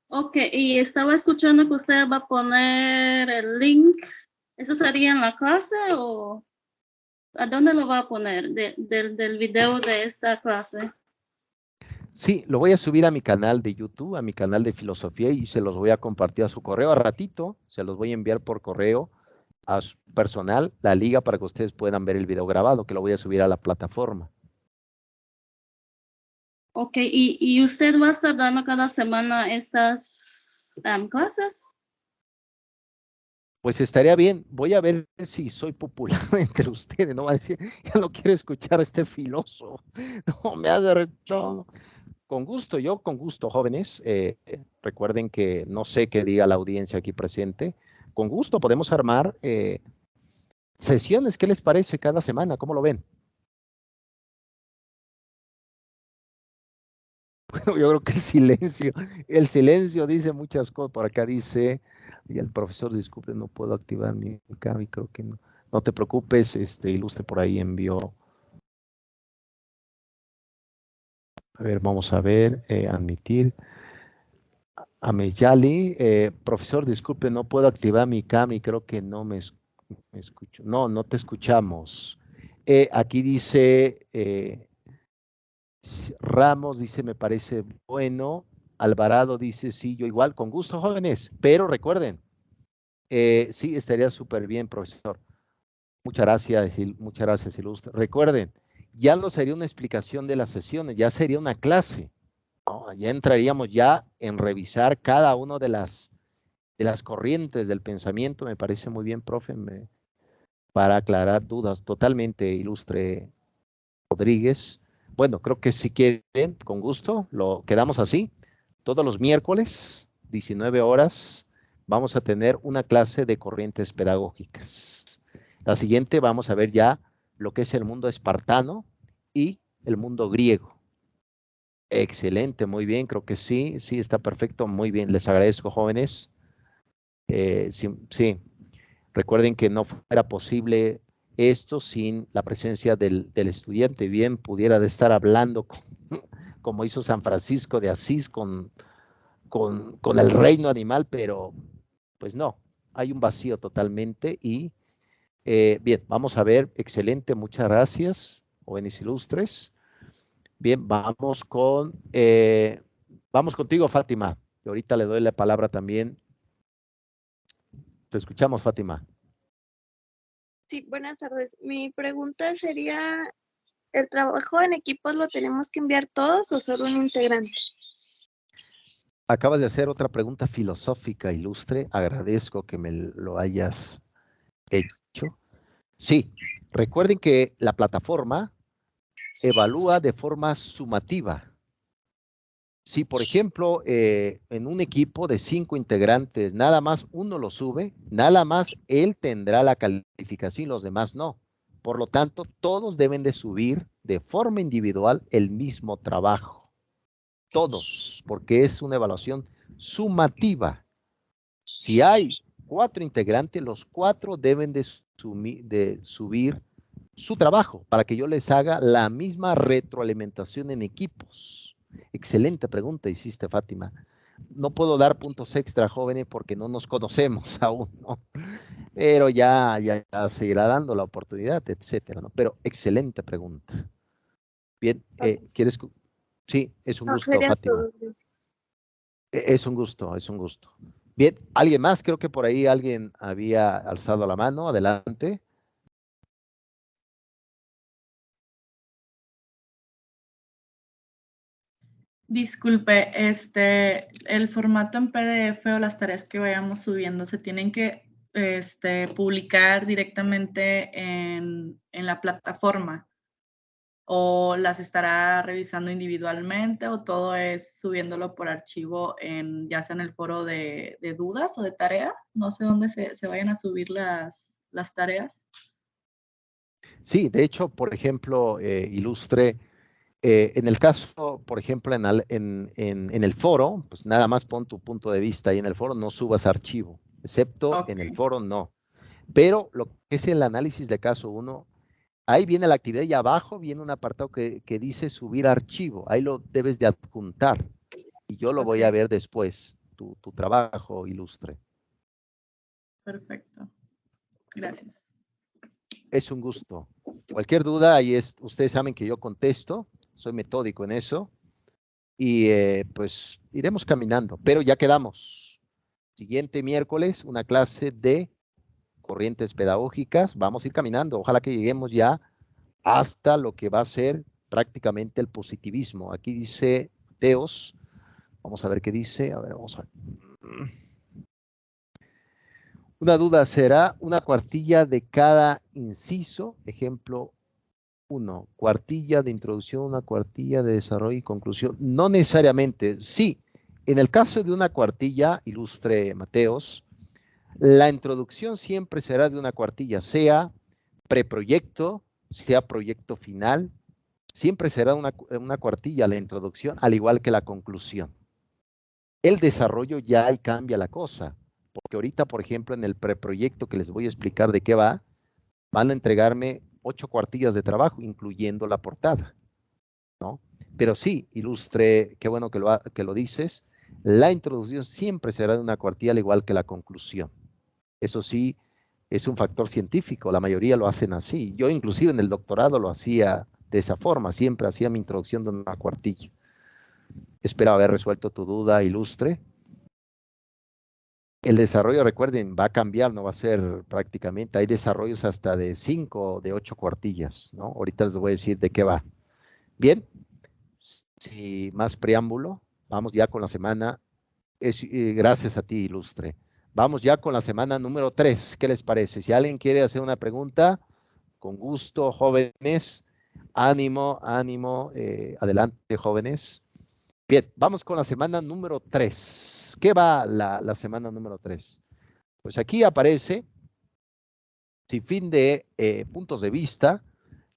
Ok, y estaba escuchando que usted va a poner el link. ¿Eso sería en la clase o a dónde lo va a poner del video de esta clase? Sí, lo voy a subir a mi canal de YouTube, a mi canal de filosofía y se los voy a compartir a su correo a ratito. Se los voy a enviar por correo a su personal, la liga, para que ustedes puedan ver el video grabado, que lo voy a subir a la plataforma. Ok, ¿y usted va a estar dando cada semana estas clases? Pues estaría bien. Voy a ver si soy popular entre ustedes. No va a decir, ya no quiero escuchar a este filósofo. No, me hace retorno. Con gusto, yo con gusto, jóvenes. Recuerden que no sé qué diga la audiencia aquí presente. Con gusto podemos armar sesiones. ¿Qué les parece cada semana? ¿Cómo lo ven? Yo creo que el silencio dice muchas cosas. Por acá dice, y el profesor, disculpe, no puedo activar mi cámara, y creo que no. No te preocupes, Ilustre por ahí envió. A ver, vamos a ver, admitir. Ameyali, profesor, disculpe, no puedo activar mi cámara y creo que no me escucho. No, no te escuchamos. Aquí dice Ramos, dice, me parece bueno. Alvarado dice, sí, yo igual, con gusto, jóvenes. Pero recuerden, sí, estaría súper bien, profesor. Muchas gracias, Ilustre. Recuerden, ya no sería una explicación de las sesiones, ya sería una clase. ¿No? Ya entraríamos ya en revisar cada una de las corrientes del pensamiento. Me parece muy bien, profe, para aclarar dudas. Totalmente, Ilustre Rodríguez. Bueno, creo que si quieren, con gusto, lo quedamos así. Todos los miércoles, 19 horas, vamos a tener una clase de corrientes pedagógicas. La siguiente vamos a ver ya lo que es el mundo espartano y el mundo griego. Excelente, muy bien, creo que sí, está perfecto, muy bien. Les agradezco, jóvenes. Sí, recuerden que no fuera posible esto sin la presencia del estudiante. Bien, pudiera de estar hablando como hizo San Francisco de Asís con el reino animal, pero pues no, hay un vacío totalmente y bien, vamos a ver, excelente, muchas gracias, jóvenes ilustres. Bien, vamos contigo, Fátima. Y ahorita le doy la palabra también. Te escuchamos, Fátima. Sí, buenas tardes. Mi pregunta sería, ¿el trabajo en equipos lo tenemos que enviar todos o solo un integrante? Acabas de hacer otra pregunta filosófica, Ilustre. Agradezco que me lo hayas hecho. Sí, recuerden que la plataforma evalúa de forma sumativa. Si, por ejemplo, en un equipo de 5 integrantes, nada más uno lo sube, nada más él tendrá la calificación y los demás no. Por lo tanto, todos deben de subir de forma individual el mismo trabajo. Todos, porque es una evaluación sumativa. Si hay 4 integrantes, los 4 deben de subir su trabajo para que yo les haga la misma retroalimentación en equipos. Excelente pregunta hiciste, Fátima. No puedo dar puntos extra, jóvenes, porque no nos conocemos aún, ¿no? Pero ya se irá dando la oportunidad, etcétera, ¿no? Pero excelente pregunta. Bien, ¿quieres? Sí, es un gusto, Fátima. Es un gusto. Bien, ¿alguien más? Creo que por ahí alguien había alzado la mano. Adelante. Disculpe, el formato en PDF o las tareas que vayamos subiendo se tienen que publicar directamente en la plataforma, o las estará revisando individualmente, o todo es subiéndolo por archivo ya sea en el foro de dudas o de tarea. No sé dónde se vayan a subir las tareas. Sí, de hecho, por ejemplo, Ilustre, en el caso, por ejemplo, en el foro, pues nada más pon tu punto de vista y en el foro no subas archivo, excepto en el foro no. Pero lo que es el análisis de caso 1, ahí viene la actividad y abajo viene un apartado que dice subir archivo. Ahí lo debes de adjuntar y yo lo voy a ver después, tu trabajo, Ilustre. Perfecto. Gracias. Es un gusto. Cualquier duda, ahí ustedes saben que yo contesto, soy metódico en eso y pues iremos caminando, pero ya quedamos. Siguiente miércoles, una clase de corrientes pedagógicas, vamos a ir caminando, ojalá que lleguemos ya hasta lo que va a ser prácticamente el positivismo. Aquí dice Teos, vamos a ver qué dice, a ver, vamos a ver. Una duda, ¿será una cuartilla de cada inciso? Ejemplo 1, cuartilla de introducción, una cuartilla de desarrollo y conclusión. No necesariamente, sí. En el caso de una cuartilla, Ilustre Mateos, la introducción siempre será de una cuartilla, sea preproyecto, sea proyecto final, siempre será una cuartilla la introducción, al igual que la conclusión. El desarrollo ya ahí cambia la cosa, porque ahorita, por ejemplo, en el preproyecto que les voy a explicar de qué va, van a entregarme 8 cuartillas de trabajo, incluyendo la portada, ¿no? Pero sí, Ilustre, qué bueno que lo dices, la introducción siempre será de una cuartilla, al igual que la conclusión. Eso sí, es un factor científico, la mayoría lo hacen así. Yo inclusive en el doctorado lo hacía de esa forma, siempre hacía mi introducción de una cuartilla. Espero haber resuelto tu duda, Ilustre. El desarrollo, recuerden, va a cambiar, no va a ser prácticamente, hay desarrollos hasta de 5, de 8 cuartillas, ¿no? Ahorita les voy a decir de qué va. Bien, sin más preámbulo, vamos ya con la semana, gracias a ti, Ilustre. Vamos ya con la semana número 3, ¿qué les parece? Si alguien quiere hacer una pregunta, con gusto, jóvenes, ánimo, ánimo, adelante, jóvenes. Bien, vamos con la semana número 3. ¿Qué va la semana número 3? Pues aquí aparece sin fin de puntos de vista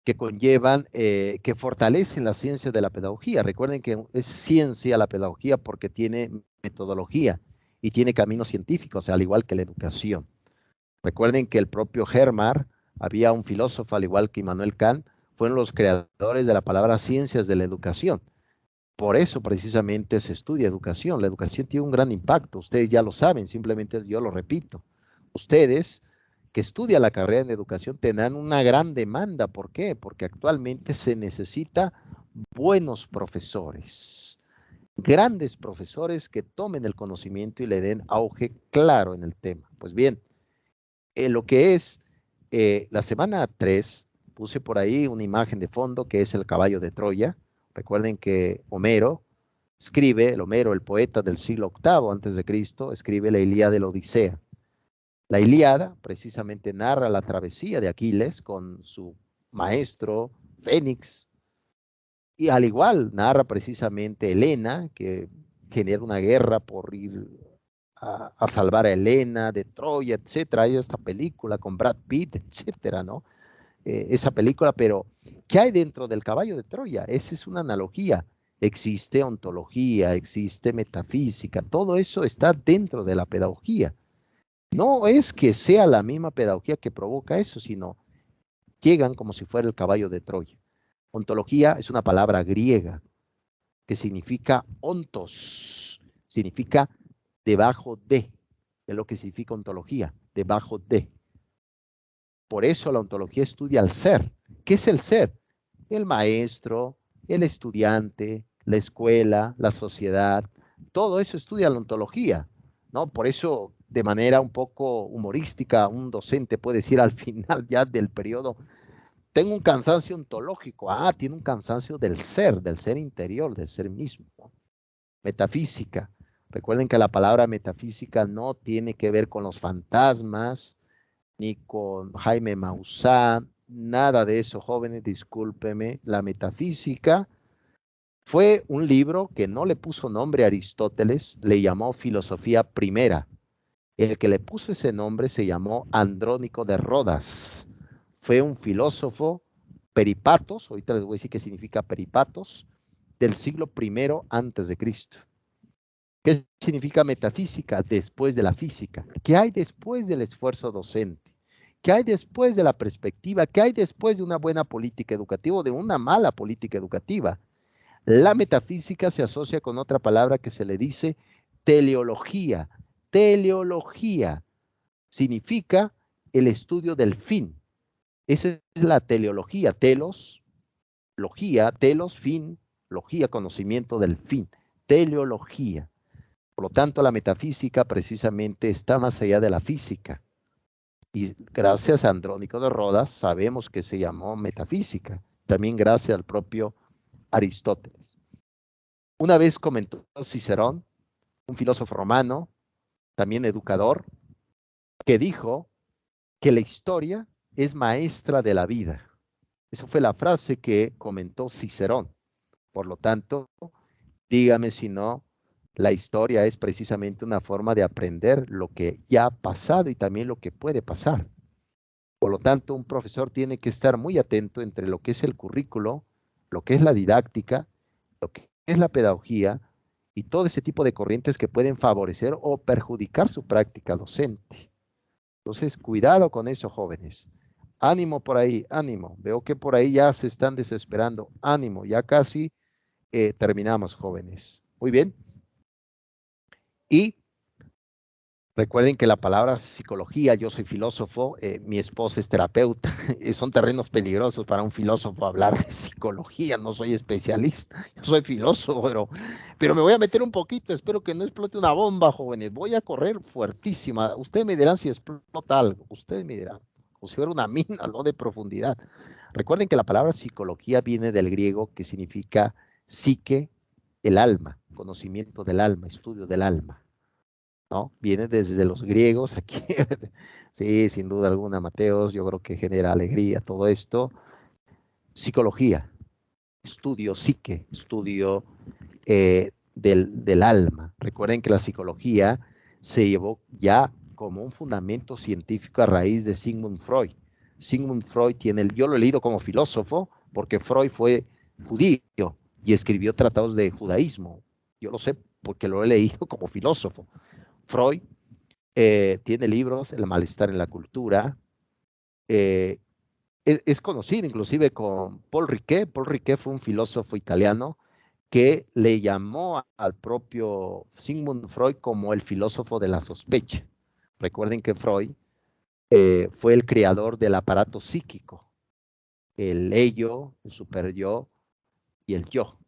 que conllevan, que fortalecen la ciencia de la pedagogía. Recuerden que es ciencia la pedagogía porque tiene metodología y tiene caminos científicos, al igual que la educación. Recuerden que el propio Hermar, había un filósofo, al igual que Immanuel Kant, fueron los creadores de la palabra ciencias de la educación. Por eso precisamente se estudia educación. La educación tiene un gran impacto. Ustedes ya lo saben, simplemente yo lo repito. Ustedes que estudian la carrera en educación tendrán una gran demanda. ¿Por qué? Porque actualmente se necesita buenos profesores, grandes profesores que tomen el conocimiento y le den auge claro en el tema. Pues bien, lo que es la semana 3, puse por ahí una imagen de fondo que es el caballo de Troya. Recuerden que Homero escribe, el poeta del siglo VIII antes de Cristo, escribe la Ilíada y la Odisea. La Ilíada precisamente narra la travesía de Aquiles con su maestro Fénix, y al igual narra precisamente Helena, que genera una guerra por ir a salvar a Helena de Troya, etcétera. Hay esta película con Brad Pitt, etcétera, ¿no? Esa película, pero ¿qué hay dentro del caballo de Troya? Esa es una analogía. Existe ontología, existe metafísica, todo eso está dentro de la pedagogía. No es que sea la misma pedagogía que provoca eso, sino llegan como si fuera el caballo de Troya. Ontología es una palabra griega que significa ontos, significa debajo de, es lo que significa ontología, debajo de. Por eso la ontología estudia al ser. ¿Qué es el ser? El maestro, el estudiante, la escuela, la sociedad, todo eso estudia la ontología, ¿no? Por eso, de manera un poco humorística, un docente puede decir al final ya del periodo, tengo un cansancio ontológico. Ah, tiene un cansancio del ser interior, del ser mismo, ¿no? Metafísica. Recuerden que la palabra metafísica no tiene que ver con los fantasmas, ni con Jaime Maussan, nada de eso, jóvenes, discúlpeme. La metafísica fue un libro que no le puso nombre a Aristóteles, le llamó Filosofía Primera. El que le puso ese nombre se llamó Andrónico de Rodas. Fue un filósofo peripatos, ahorita les voy a decir qué significa peripatos, del siglo I antes de Cristo. ¿Qué significa metafísica? Después de la física. ¿Qué hay después del esfuerzo docente? ¿Qué hay después de la perspectiva? ¿Qué hay después de una buena política educativa o de una mala política educativa? La metafísica se asocia con otra palabra que se le dice teleología. Teleología significa el estudio del fin. Esa es la teleología. Telos, logía, telos, fin, logía, conocimiento del fin. Teleología. Por lo tanto, la metafísica precisamente está más allá de la física. Y gracias a Andrónico de Rodas sabemos que se llamó metafísica. También gracias al propio Aristóteles. Una vez comentó Cicerón, un filósofo romano, también educador, que dijo que la historia es maestra de la vida. Esa fue la frase que comentó Cicerón. Por lo tanto, dígame si no, la historia es precisamente una forma de aprender lo que ya ha pasado y también lo que puede pasar. Por lo tanto, un profesor tiene que estar muy atento entre lo que es el currículo, lo que es la didáctica, lo que es la pedagogía y todo ese tipo de corrientes que pueden favorecer o perjudicar su práctica docente. Entonces, cuidado con eso, jóvenes. Ánimo por ahí, ánimo. Veo que por ahí ya se están desesperando. Ánimo, ya casi terminamos, jóvenes. Muy bien. Y recuerden que la palabra psicología, yo soy filósofo, mi esposa es terapeuta, son terrenos peligrosos para un filósofo hablar de psicología, no soy especialista, yo soy filósofo, pero me voy a meter un poquito, espero que no explote una bomba, jóvenes, voy a correr fuertísima, ustedes me dirán si explota algo, ustedes me dirán, como si fuera una mina, ¿no? De profundidad. Recuerden que la palabra psicología viene del griego que significa psique, el alma, conocimiento del alma, estudio del alma. ¿No? Viene desde los griegos, aquí, sí, sin duda alguna, Mateos, yo creo que genera alegría todo esto. Psicología, estudio psique, estudio del alma. Recuerden que la psicología se llevó ya como un fundamento científico a raíz de Sigmund Freud. Sigmund Freud yo lo he leído como filósofo, porque Freud fue judío y escribió tratados de judaísmo. Yo lo sé porque lo he leído como filósofo. Freud tiene libros, El malestar en la cultura, es conocido inclusive con Paul Riquet. Paul Riquet fue un filósofo italiano que le llamó al propio Sigmund Freud como el filósofo de la sospecha. Recuerden que Freud fue el creador del aparato psíquico, el ello, el superyo y el yo.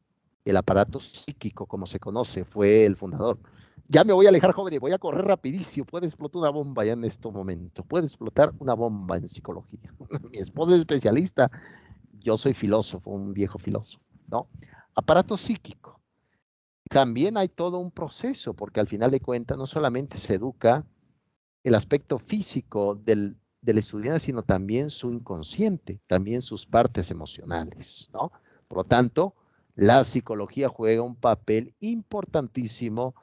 El aparato psíquico, como se conoce, fue el fundador. Ya me voy a alejar, joven, y voy a correr rapidísimo. Puede explotar una bomba ya en este momento. Puede explotar una bomba en psicología. Mi esposa es especialista. Yo soy filósofo, un viejo filósofo, ¿no? Aparato psíquico. También hay todo un proceso, porque al final de cuentas no solamente se educa el aspecto físico del estudiante, sino también su inconsciente, también sus partes emocionales, ¿no? Por lo tanto, la psicología juega un papel importantísimo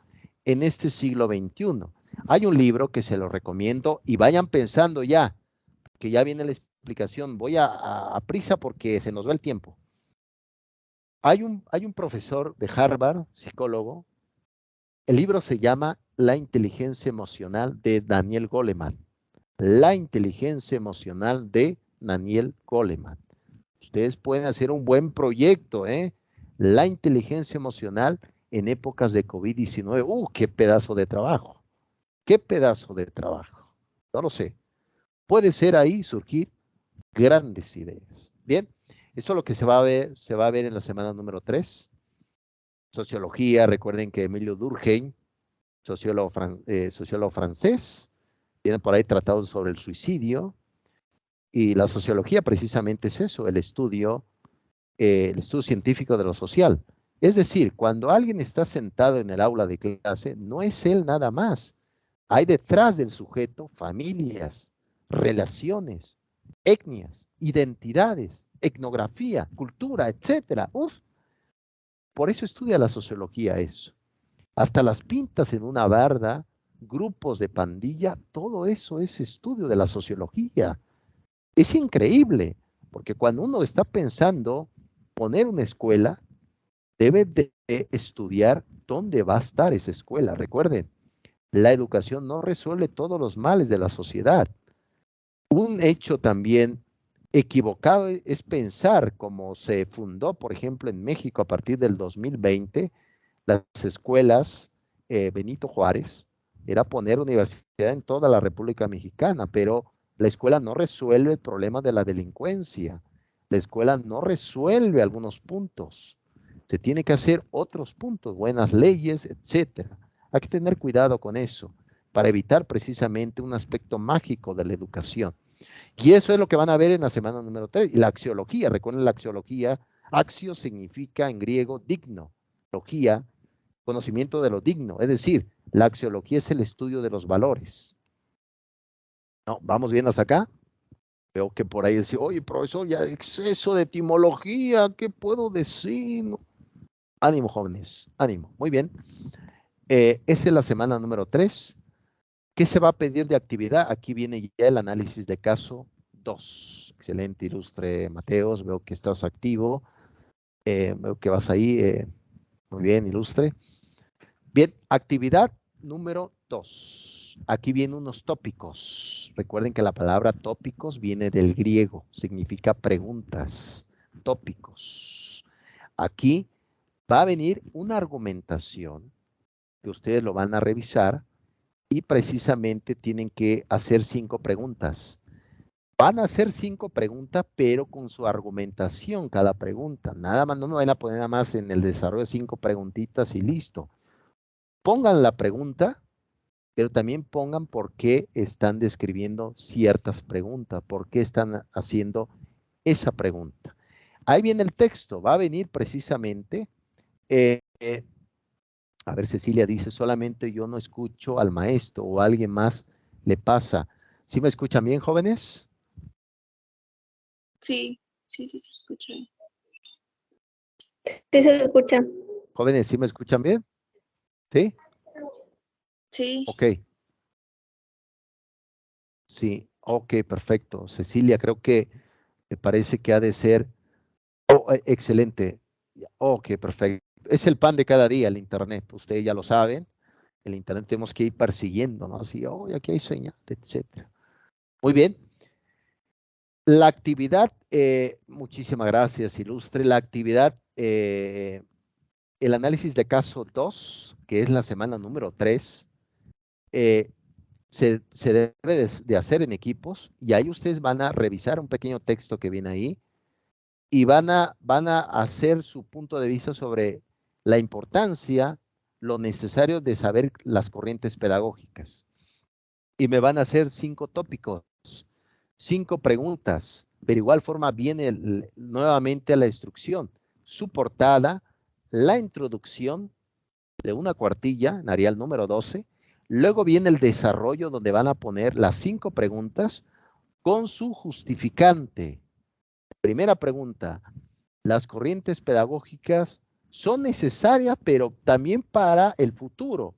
en este siglo XXI. Hay un libro que se lo recomiendo y vayan pensando ya, que ya viene la explicación. Voy a prisa porque se nos va el tiempo. Hay un profesor de Harvard, psicólogo. El libro se llama La inteligencia emocional de Daniel Goleman. La inteligencia emocional de Daniel Goleman. Ustedes pueden hacer un buen proyecto, ¿eh? La inteligencia emocional en épocas de COVID-19. ¡Qué pedazo de trabajo! ¡Qué pedazo de trabajo! No lo sé. Puede ser ahí surgir grandes ideas. Bien, eso es lo que se va a ver en la semana número 3. Sociología, recuerden que Emilio Durkheim, sociólogo francés, tiene por ahí tratados sobre el suicidio, y la sociología precisamente es eso, el estudio científico de lo social. Es decir, cuando alguien está sentado en el aula de clase, no es él nada más. Hay detrás del sujeto familias, relaciones, etnias, identidades, etnografía, cultura, etcétera. Por eso estudia la sociología eso. Hasta las pintas en una barda, grupos de pandilla, todo eso es estudio de la sociología. Es increíble, porque cuando uno está pensando poner una escuela, debe de estudiar dónde va a estar esa escuela. Recuerden, la educación no resuelve todos los males de la sociedad. Un hecho también equivocado es pensar, como se fundó, por ejemplo, en México a partir del 2020, las escuelas Benito Juárez, era poner universidad en toda la República Mexicana, pero la escuela no resuelve el problema de la delincuencia. La escuela no resuelve algunos puntos. Se tiene que hacer otros puntos, buenas leyes, etcétera. Hay que tener cuidado con eso para evitar precisamente un aspecto mágico de la educación. Y eso es lo que van a ver en la semana número 3. Y la axiología, recuerden la axiología, axio significa en griego digno, logía, conocimiento de lo digno, es decir, la axiología es el estudio de los valores. ¿No? ¿Vamos bien hasta acá? Veo que por ahí dice, oye, profesor, ya exceso de etimología, ¿qué puedo decir? No. Ánimo, jóvenes, ánimo. Muy bien. Esa es la semana número 3. ¿Qué se va a pedir de actividad? Aquí viene ya el análisis de caso 2. Excelente, ilustre Mateos, veo que estás activo. Veo que vas ahí. Muy bien, ilustre. Bien, actividad número 2. Aquí vienen unos tópicos. Recuerden que la palabra tópicos viene del griego. Significa preguntas. Tópicos. Aquí va a venir una argumentación que ustedes lo van a revisar y precisamente tienen que hacer 5 preguntas. Van a hacer 5 preguntas, pero con su argumentación cada pregunta. Nada más, no me van a poner nada más en el desarrollo 5 preguntitas y listo. Pongan la pregunta, pero también pongan por qué están describiendo ciertas preguntas, por qué están haciendo esa pregunta. Ahí viene el texto, va a venir precisamente, a ver, Cecilia dice, solamente yo no escucho al maestro o a alguien más le pasa. ¿Sí me escuchan bien, jóvenes? Sí, sí, sí, se escucha. Sí, se escucha. Jóvenes, ¿sí me escuchan bien? ¿Sí? Sí. Ok. Sí, ok, perfecto. Cecilia, creo que me parece que ha de ser excelente. Ok, perfecto. Es el pan de cada día, el Internet. Ustedes ya lo saben. El Internet tenemos que ir persiguiendo, ¿no? Así, aquí hay señal, etcétera. Muy bien. La actividad, muchísimas gracias, Ilustre. La actividad, el análisis de caso 2, que es la semana número 3, se debe de hacer en equipos y ahí ustedes van a revisar un pequeño texto que viene ahí y van a hacer su punto de vista sobre la importancia, lo necesario de saber las corrientes pedagógicas. Y me van a hacer 5 tópicos, 5 preguntas, pero igual forma viene nuevamente a la instrucción, su portada, la introducción de una cuartilla, en Arial número 12, luego viene el desarrollo donde van a poner las 5 preguntas con su justificante. Primera pregunta, las corrientes pedagógicas son necesarias, pero también para el futuro.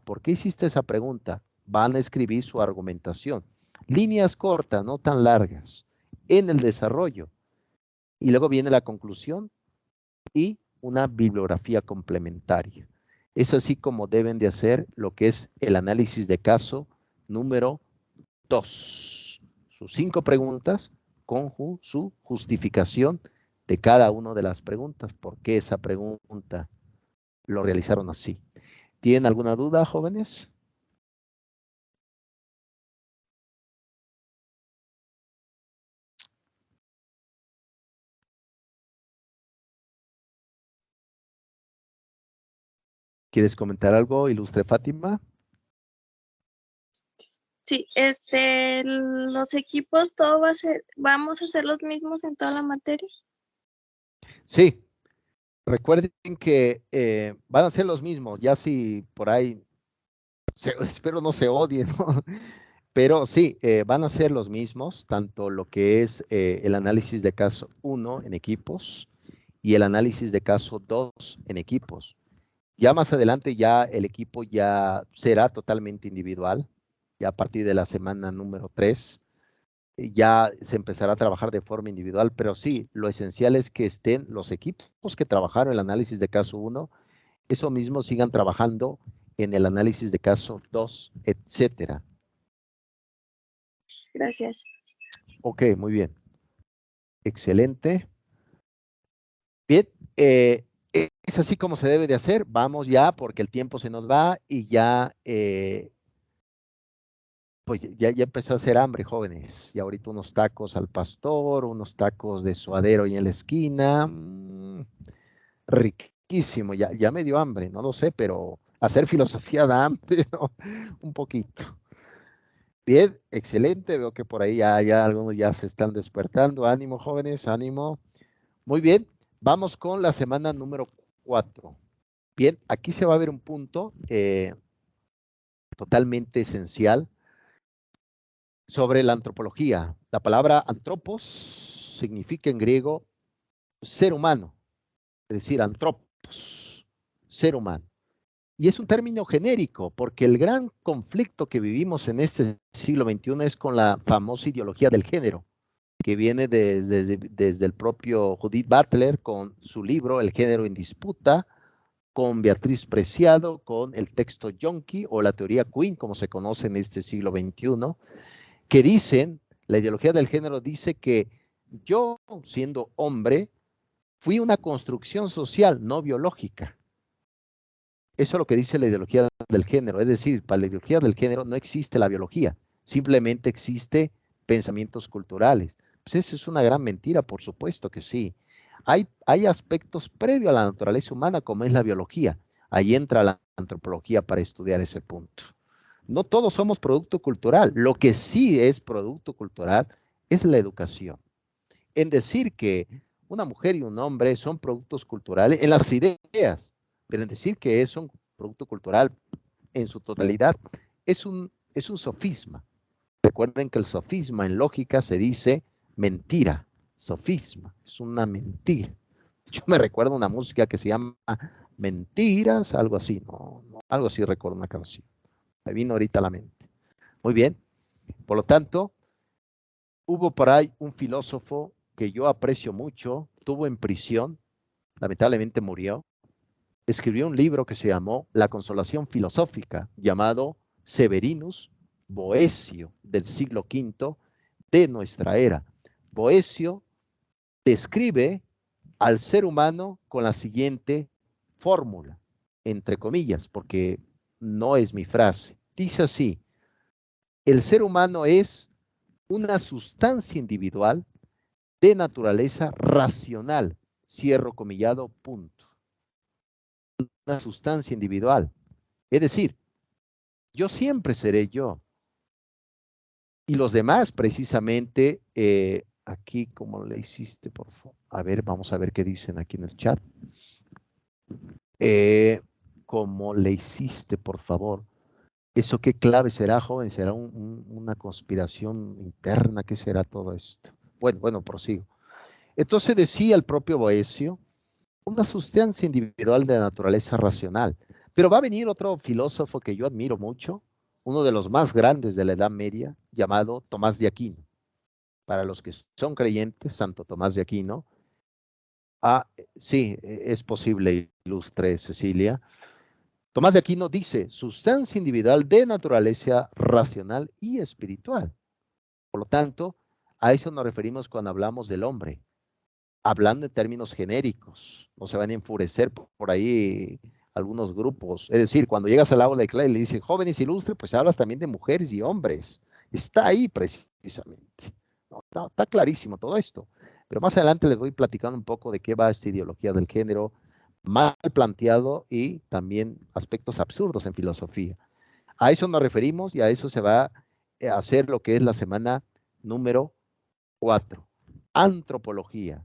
¿Por qué hiciste esa pregunta? Van a escribir su argumentación. Líneas cortas, no tan largas, en el desarrollo. Y luego viene la conclusión y una bibliografía complementaria. Es así como deben de hacer lo que es el análisis de caso número 2. Sus 5 preguntas con su justificación de cada una de las preguntas. ¿Por qué esa pregunta lo realizaron así? ¿Tienen alguna duda, jóvenes? ¿Quieres comentar algo, Ilustre Fátima? Sí, los equipos, vamos a ser los mismos en toda la materia. Sí. Recuerden que van a ser los mismos, ya si por ahí, espero no se odien, ¿no? Pero sí, van a ser los mismos, tanto lo que es el análisis de caso 1 en equipos y el análisis de caso 2 en equipos. Ya más adelante ya el equipo ya será totalmente individual, ya a partir de la semana número 3, ya se empezará a trabajar de forma individual, pero sí, lo esencial es que estén los equipos que trabajaron el análisis de caso 1, eso mismo sigan trabajando en el análisis de caso 2, etcétera. Gracias. Ok, muy bien. Excelente. Bien, es así como se debe de hacer. Vamos ya porque el tiempo se nos va y ya, pues ya empezó a hacer hambre, jóvenes. Y ahorita unos tacos al pastor, unos tacos de suadero ahí en la esquina. Riquísimo, ya me dio hambre, no lo sé, pero hacer filosofía da hambre, ¿no? Un poquito. Bien, excelente, veo que por ahí ya algunos ya se están despertando. Ánimo, jóvenes, ánimo. Muy bien, vamos con la semana número 4. Bien, aquí se va a ver un punto totalmente esencial sobre la antropología. La palabra antropos significa en griego ser humano, es decir, antropos, ser humano. Y es un término genérico, porque el gran conflicto que vivimos en este siglo XXI es con la famosa ideología del género. que viene desde el propio Judith Butler con su libro El género en disputa, con Beatriz Preciado, con el texto Yonki o la teoría Quinn, como se conoce en este siglo XXI, que dicen, la ideología del género dice que yo, siendo hombre, fui una construcción social, no biológica. Eso es lo que dice la ideología del género. Es decir, para la ideología del género no existe la biología, simplemente existe pensamientos culturales. Pues eso es una gran mentira, por supuesto que sí. Hay aspectos previos a la naturaleza humana, como es la biología. Ahí entra la antropología para estudiar ese punto. No todos somos producto cultural. Lo que sí es producto cultural es la educación. En decir que una mujer y un hombre son productos culturales en las ideas, pero en decir que es un producto cultural en su totalidad es un sofisma. Recuerden que el sofisma en lógica se dice mentira. Sofisma, es una mentira. Yo me recuerdo una música que se llama Mentiras, algo así, algo así recuerdo una canción. Me vino ahorita a la mente. Muy bien, por lo tanto, hubo por ahí un filósofo que yo aprecio mucho, estuvo en prisión, lamentablemente murió, escribió un libro que se llamó La Consolación Filosófica, llamado Severinus Boecio, del siglo V de nuestra era. Boecio describe al ser humano con la siguiente fórmula, entre comillas, porque no es mi frase. Dice así: el ser humano es una sustancia individual de naturaleza racional, cierro comillado, punto. Una sustancia individual. Es decir, yo siempre seré yo. Y los demás, precisamente, aquí, como le hiciste, por favor. A ver, vamos a ver qué dicen aquí en el chat. Como le hiciste, por favor. ¿Eso qué clave será, joven? ¿Será una conspiración interna? ¿Qué será todo esto? Bueno, prosigo. Entonces decía el propio Boecio, una sustancia individual de naturaleza racional. Pero va a venir otro filósofo que yo admiro mucho, uno de los más grandes de la Edad Media, llamado Tomás de Aquino. Para los que son creyentes, Santo Tomás de Aquino. Sí, es posible, ilustre Cecilia. Tomás de Aquino dice, sustancia individual de naturaleza racional y espiritual. Por lo tanto, a eso nos referimos cuando hablamos del hombre, hablando en términos genéricos. No se van a enfurecer por ahí algunos grupos. Es decir, cuando llegas al aula de clase y le dicen jóvenes ilustres, pues hablas también de mujeres y hombres. Está ahí precisamente. No, está clarísimo todo esto. Pero más adelante les voy platicando un poco de qué va esta ideología del género, mal planteado y también aspectos absurdos en filosofía. A eso nos referimos y a eso se va a hacer lo que es la semana número 4. Antropología.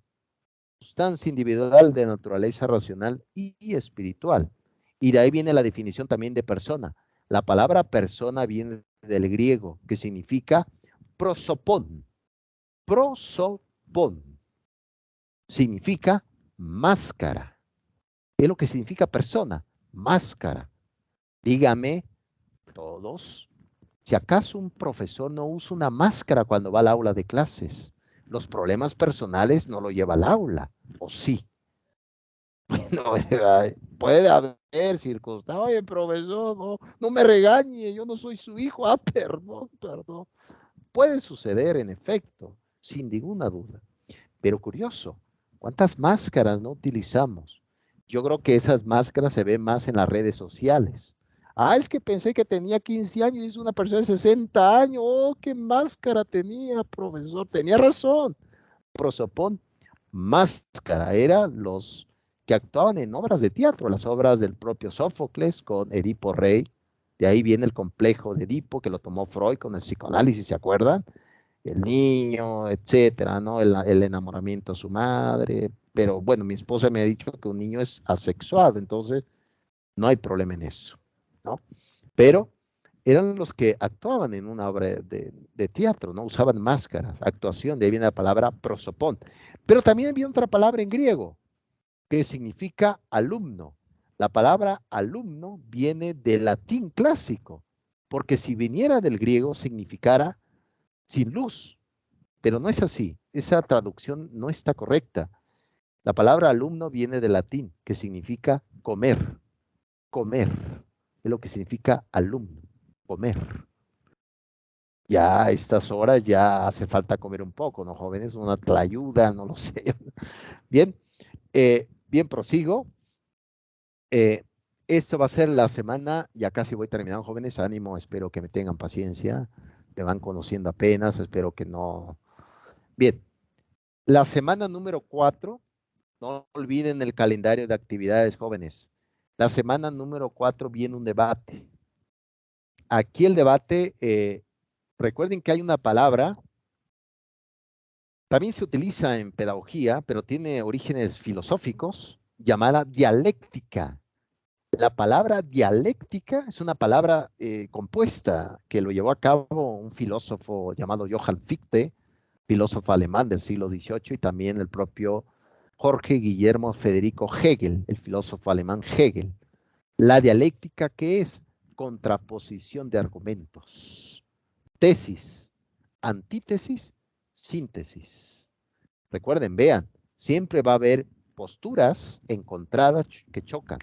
Sustancia individual de naturaleza racional y espiritual. Y de ahí viene la definición también de persona. La palabra persona viene del griego, que significa prosopón. Prosopón. Significa máscara. Es lo que significa persona, máscara. Dígame, todos, si acaso un profesor no usa una máscara cuando va al aula de clases, los problemas personales no lo lleva al aula, ¿o sí? Bueno, puede haber circunstancias. Oye, profesor, no me regañe, yo no soy su hijo. Perdón. Puede suceder, en efecto, sin ninguna duda. Pero curioso, ¿cuántas máscaras no utilizamos? Yo creo que esas máscaras se ven más en las redes sociales. Es que pensé que tenía 15 años y es una persona de 60 años. Oh, qué máscara tenía, profesor. Tenía razón. Prosopón, máscara, eran los que actuaban en obras de teatro, las obras del propio Sófocles con Edipo Rey. De ahí viene el complejo de Edipo, que lo tomó Freud con el psicoanálisis, ¿se acuerdan? El niño, etcétera, ¿no? El enamoramiento a su madre. Pero bueno, mi esposa me ha dicho que un niño es asexuado, entonces no hay problema en eso, ¿no? Pero eran los que actuaban en una obra de teatro, ¿no? Usaban máscaras, actuación, de ahí viene la palabra prosopón. Pero también había otra palabra en griego que significa alumno. La palabra alumno viene del latín clásico, porque si viniera del griego significara sin luz, pero no es así. esa traducción no está correcta. La palabra alumno viene del latín, que significa comer. Comer es lo que significa alumno, comer. Ya a estas horas ya hace falta comer un poco, ¿no, jóvenes? Una tlayuda, no lo sé. Bien, bien, prosigo. Esto va a ser la semana, ya casi voy terminando, jóvenes, ánimo, espero que me tengan paciencia, me van conociendo apenas, espero que no. Bien, la semana número 4, no olviden el calendario de actividades, jóvenes. La semana número 4 viene un debate. Aquí el debate, recuerden que hay una palabra, también se utiliza en pedagogía, pero tiene orígenes filosóficos, llamada dialéctica. La palabra dialéctica es una palabra compuesta que lo llevó a cabo un filósofo llamado Johann Fichte, filósofo alemán del siglo XVIII, y también el propio Jorge Guillermo Federico Hegel, el filósofo alemán Hegel. La dialéctica, ¿qué es? Contraposición de argumentos. Tesis, antítesis, síntesis. Recuerden, vean, siempre va a haber posturas encontradas que chocan.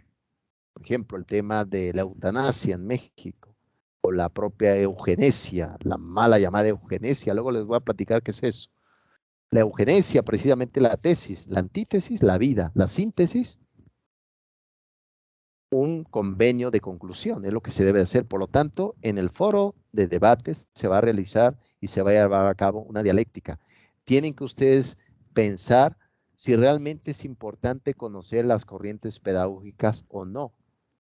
Por ejemplo, el tema de la eutanasia en México, o la propia eugenesia, la mala llamada eugenesia. Luego les voy a platicar qué es eso. La eugenesia, precisamente la tesis, la antítesis, la vida, la síntesis, un convenio de conclusión, es lo que se debe hacer. Por lo tanto, en el foro de debates se va a realizar y se va a llevar a cabo una dialéctica. Tienen que ustedes pensar si realmente es importante conocer las corrientes pedagógicas o no.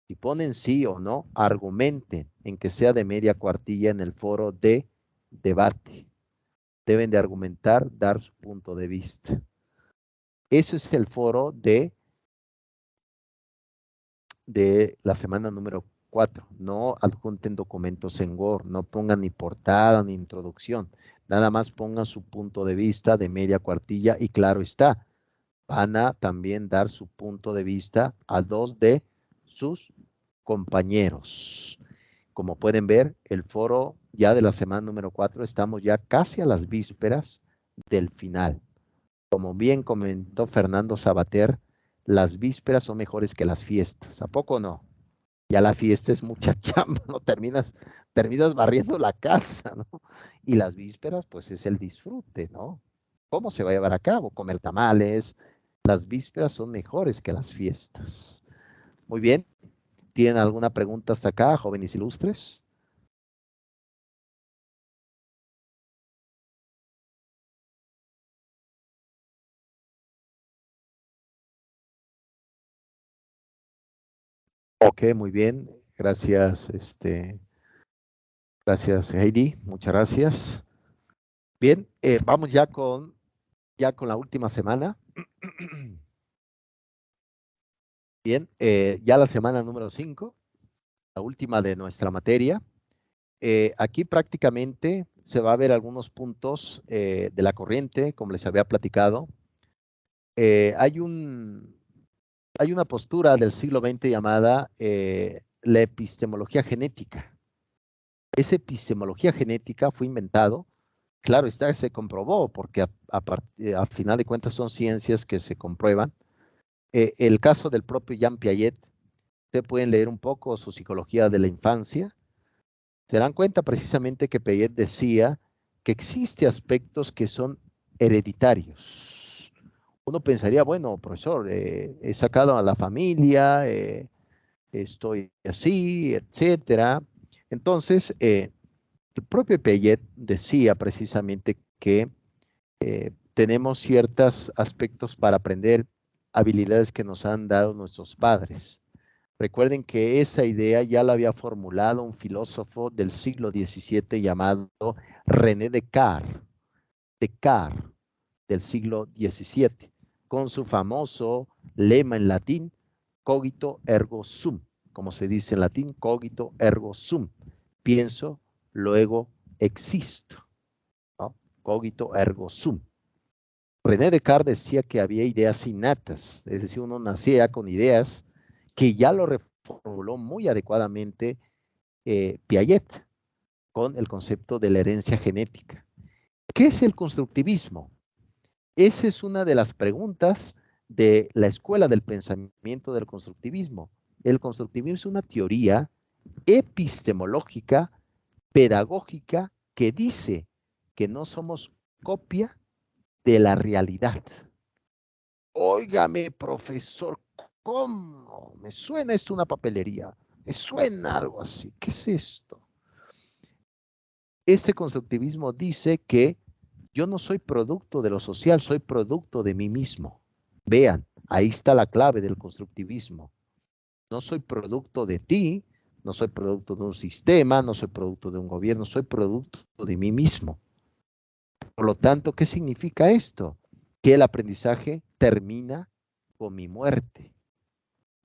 Si ponen sí o no, argumenten en que sea de media cuartilla en el foro de debate. Deben de argumentar, dar su punto de vista. Eso es el foro de la semana número 4. No adjunten documentos en Word, no pongan ni portada ni introducción. Nada más pongan su punto de vista de media cuartilla y claro está, van a también dar su punto de vista a 2 de sus compañeros. Como pueden ver, el foro ya de la semana número 4, estamos ya casi a las vísperas del final. Como bien comentó Fernando Sabater, las vísperas son mejores que las fiestas. ¿A poco no? Ya la fiesta es mucha chamba, ¿no? Terminas barriendo la casa, ¿no? Y las vísperas, pues es el disfrute, ¿no? ¿Cómo se va a llevar a cabo? Comer tamales. Las vísperas son mejores que las fiestas. Muy bien. ¿Tienen alguna pregunta hasta acá, jóvenes ilustres? Ok, muy bien. Gracias, gracias Heidi. Muchas gracias. Bien, vamos ya con la última semana. Bien, ya la semana número 5, la última de nuestra materia. Aquí prácticamente se va a ver algunos puntos de la corriente, como les había platicado. Hay una postura del siglo XX llamada la epistemología genética. Esa epistemología genética fue inventado, claro, se comprobó, porque a final de cuentas son ciencias que se comprueban. El caso del propio Jean Piaget, ustedes pueden leer un poco su psicología de la infancia, se dan cuenta precisamente que Piaget decía que existen aspectos que son hereditarios. Uno pensaría, bueno, profesor, he sacado a la familia, estoy así, etcétera. Entonces, el propio Piaget decía precisamente que tenemos ciertos aspectos para aprender, habilidades que nos han dado nuestros padres. Recuerden que esa idea ya la había formulado un filósofo del siglo XVII llamado René Descartes, del siglo XVII, con su famoso lema en latín, cogito ergo sum, como se dice en latín, cogito ergo sum, pienso, luego existo, ¿no? Cogito ergo sum. René Descartes decía que había ideas innatas, es decir, uno nacía con ideas que ya lo reformuló muy adecuadamente Piaget con el concepto de la herencia genética. ¿Qué es el constructivismo? Esa es una de las preguntas de la escuela del pensamiento del constructivismo. El constructivismo es una teoría epistemológica, pedagógica, que dice que no somos copia de la realidad. Óigame, profesor, ¿cómo? Me suena esto una papelería. Me suena algo así. ¿Qué es esto? Este constructivismo dice que yo no soy producto de lo social, soy producto de mí mismo. Vean, ahí está la clave del constructivismo. No soy producto de ti, no soy producto de un sistema, no soy producto de un gobierno, soy producto de mí mismo. Por lo tanto, ¿qué significa esto? Que el aprendizaje termina con mi muerte,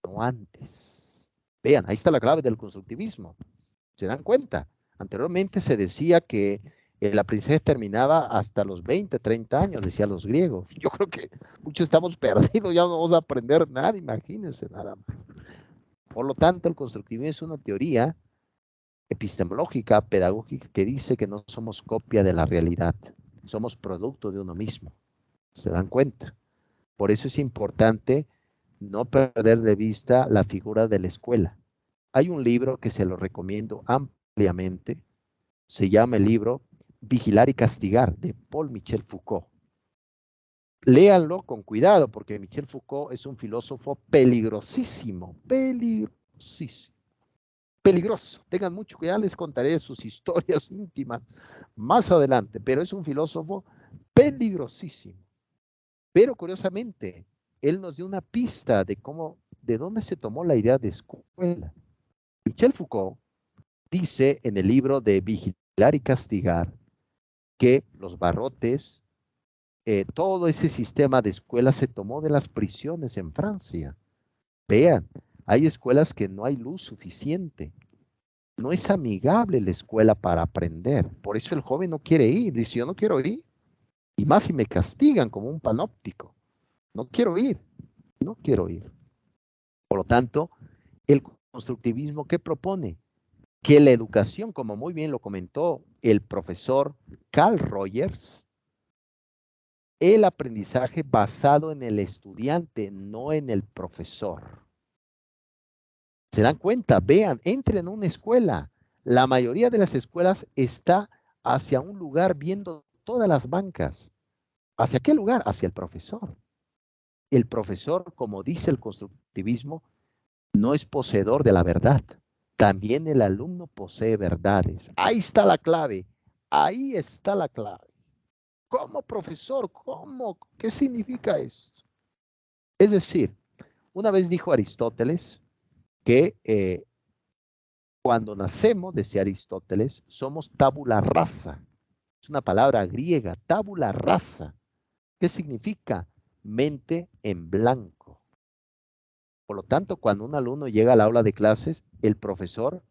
no antes. Vean, ahí está la clave del constructivismo. ¿Se dan cuenta? Anteriormente se decía que el aprendizaje terminaba hasta los 20, 30 años, decían los griegos. Yo creo que muchos estamos perdidos, ya no vamos a aprender nada, imagínense nada más. Por lo tanto, el constructivismo es una teoría epistemológica, pedagógica, que dice que no somos copia de la realidad, somos producto de uno mismo. ¿Se dan cuenta? Por eso es importante no perder de vista la figura de la escuela. Hay un libro que se lo recomiendo ampliamente, se llama el libro Vigilar y Castigar, de Paul Michel Foucault. Léanlo con cuidado, porque Michel Foucault es un filósofo peligrosísimo, peligrosísimo, peligroso. Tengan mucho cuidado, les contaré sus historias íntimas más adelante, pero es un filósofo peligrosísimo. Pero curiosamente, él nos dio una pista de cómo, de dónde se tomó la idea de escuela. Michel Foucault dice en el libro de Vigilar y Castigar que los barrotes, todo ese sistema de escuelas se tomó de las prisiones en Francia. Vean, hay escuelas que no hay luz suficiente. No es amigable la escuela para aprender. Por eso el joven no quiere ir. Dice, yo no quiero ir. Y más si me castigan como un panóptico. No quiero ir. No quiero ir. Por lo tanto, el constructivismo, ¿qué propone? Que la educación, como muy bien lo comentó el profesor Carl Rogers, el aprendizaje basado en el estudiante, no en el profesor. ¿Se dan cuenta? Vean, entren a una escuela. La mayoría de las escuelas está hacia un lugar viendo todas las bancas. ¿Hacia qué lugar? Hacia el profesor. El profesor, como dice el constructivismo, no es poseedor de la verdad. También el alumno posee verdades. Ahí está la clave. Ahí está la clave. ¿Cómo, profesor? ¿Cómo? ¿Qué significa esto? Es decir, una vez dijo Aristóteles que cuando nacemos, decía Aristóteles, somos tabula rasa. Es una palabra griega, tabula rasa. ¿Qué significa? Mente en blanco. Por lo tanto, cuando un alumno llega al aula de clases, el profesor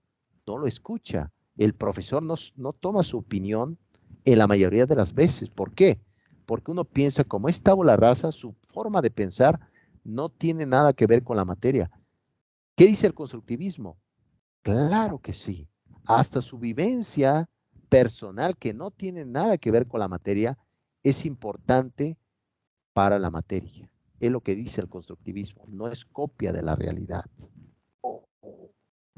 no lo escucha. El profesor no toma su opinión en la mayoría de las veces. ¿Por qué? Porque uno piensa, como es tabula rasa, su forma de pensar no tiene nada que ver con la materia. ¿Qué dice el constructivismo? Claro que sí. Hasta su vivencia personal, que no tiene nada que ver con la materia, es importante para la materia. Es lo que dice el constructivismo. No es copia de la realidad.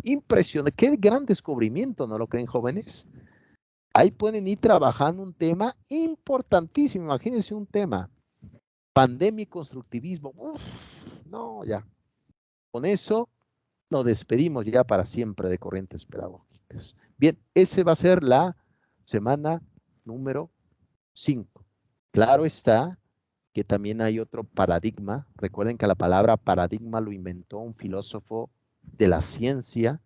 Impresionante. Qué gran descubrimiento, ¿no lo creen, jóvenes? Ahí pueden ir trabajando un tema importantísimo. Imagínense un tema. Pandemia y constructivismo. Uf, no, ya. Con eso nos despedimos ya para siempre de Corrientes Pedagógicas. Bien, ese va a ser la semana número 5. Claro está que también hay otro paradigma. Recuerden que la palabra paradigma lo inventó un filósofo de la ciencia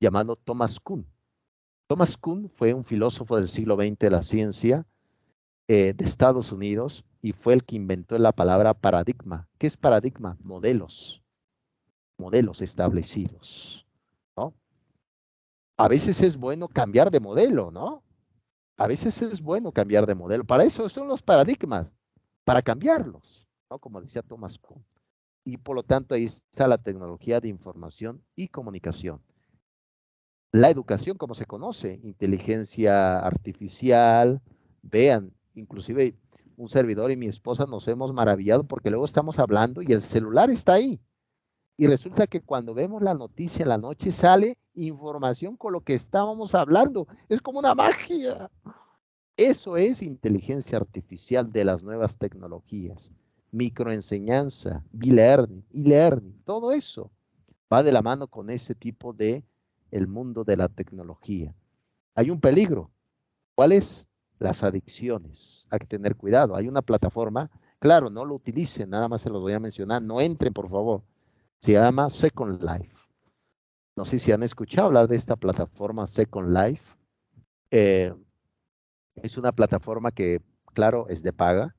llamado Thomas Kuhn. Thomas Kuhn fue un filósofo del siglo XX de la ciencia de Estados Unidos y fue el que inventó la palabra paradigma. ¿Qué es paradigma? Modelos establecidos, ¿no? A veces es bueno cambiar de modelo, ¿no? A veces es bueno cambiar de modelo. Para eso son los paradigmas, para cambiarlos, ¿no? Como decía Thomas Kuhn. Y por lo tanto ahí está la tecnología de información y comunicación. La educación, como se conoce, inteligencia artificial, vean, inclusive un servidor y mi esposa nos hemos maravillado porque luego estamos hablando y el celular está ahí. Y resulta que cuando vemos la noticia en la noche sale información con lo que estábamos hablando. Es como una magia. Eso es inteligencia artificial de las nuevas tecnologías. Microenseñanza, e-learning, todo eso va de la mano con ese tipo de el mundo de la tecnología. Hay un peligro. ¿Cuál es? Las adicciones. Hay que tener cuidado. Hay una plataforma, claro, no lo utilicen, nada más se los voy a mencionar. No entren, por favor. Se llama Second Life. No sé si han escuchado hablar de esta plataforma Second Life. Es una plataforma que, claro, es de paga.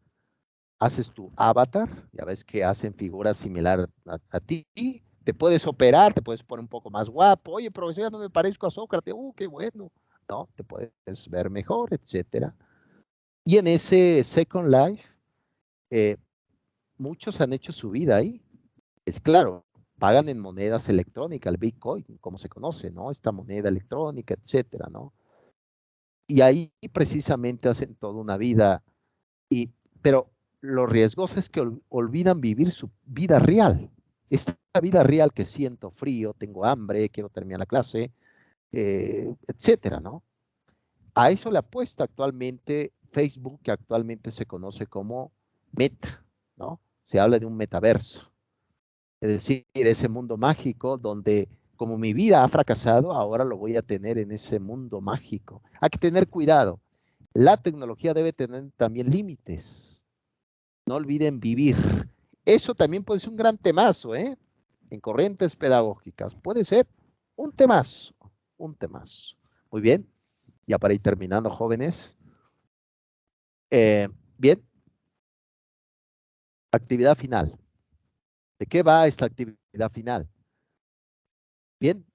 Haces tu avatar, ya ves que hacen figuras similares a ti. Te puedes operar, te puedes poner un poco más guapo. Oye, profesor, ya no me parezco a Sócrates. Qué bueno. No, te puedes ver mejor, etcétera. Y en ese Second Life, muchos han hecho su vida ahí. Es claro, pagan en monedas electrónicas, el Bitcoin, como se conoce, ¿no? Esta moneda electrónica, etcétera, ¿no? Y ahí precisamente hacen toda una vida. Pero lo riesgoso es que olvidan vivir su vida real. Esta vida real que siento frío, tengo hambre, quiero terminar la clase, etcétera, ¿no? A eso le apuesta actualmente Facebook, que actualmente se conoce como Meta, ¿no? Se habla de un metaverso. Es decir, ese mundo mágico donde como mi vida ha fracasado, ahora lo voy a tener en ese mundo mágico. Hay que tener cuidado. La tecnología debe tener también límites. No olviden vivir. Eso también puede ser un gran temazo, ¿eh? En corrientes pedagógicas. Puede ser un temazo, un temazo. Muy bien. Ya para ir terminando, jóvenes. Bien. Actividad final. ¿De qué va esta actividad final? Bien,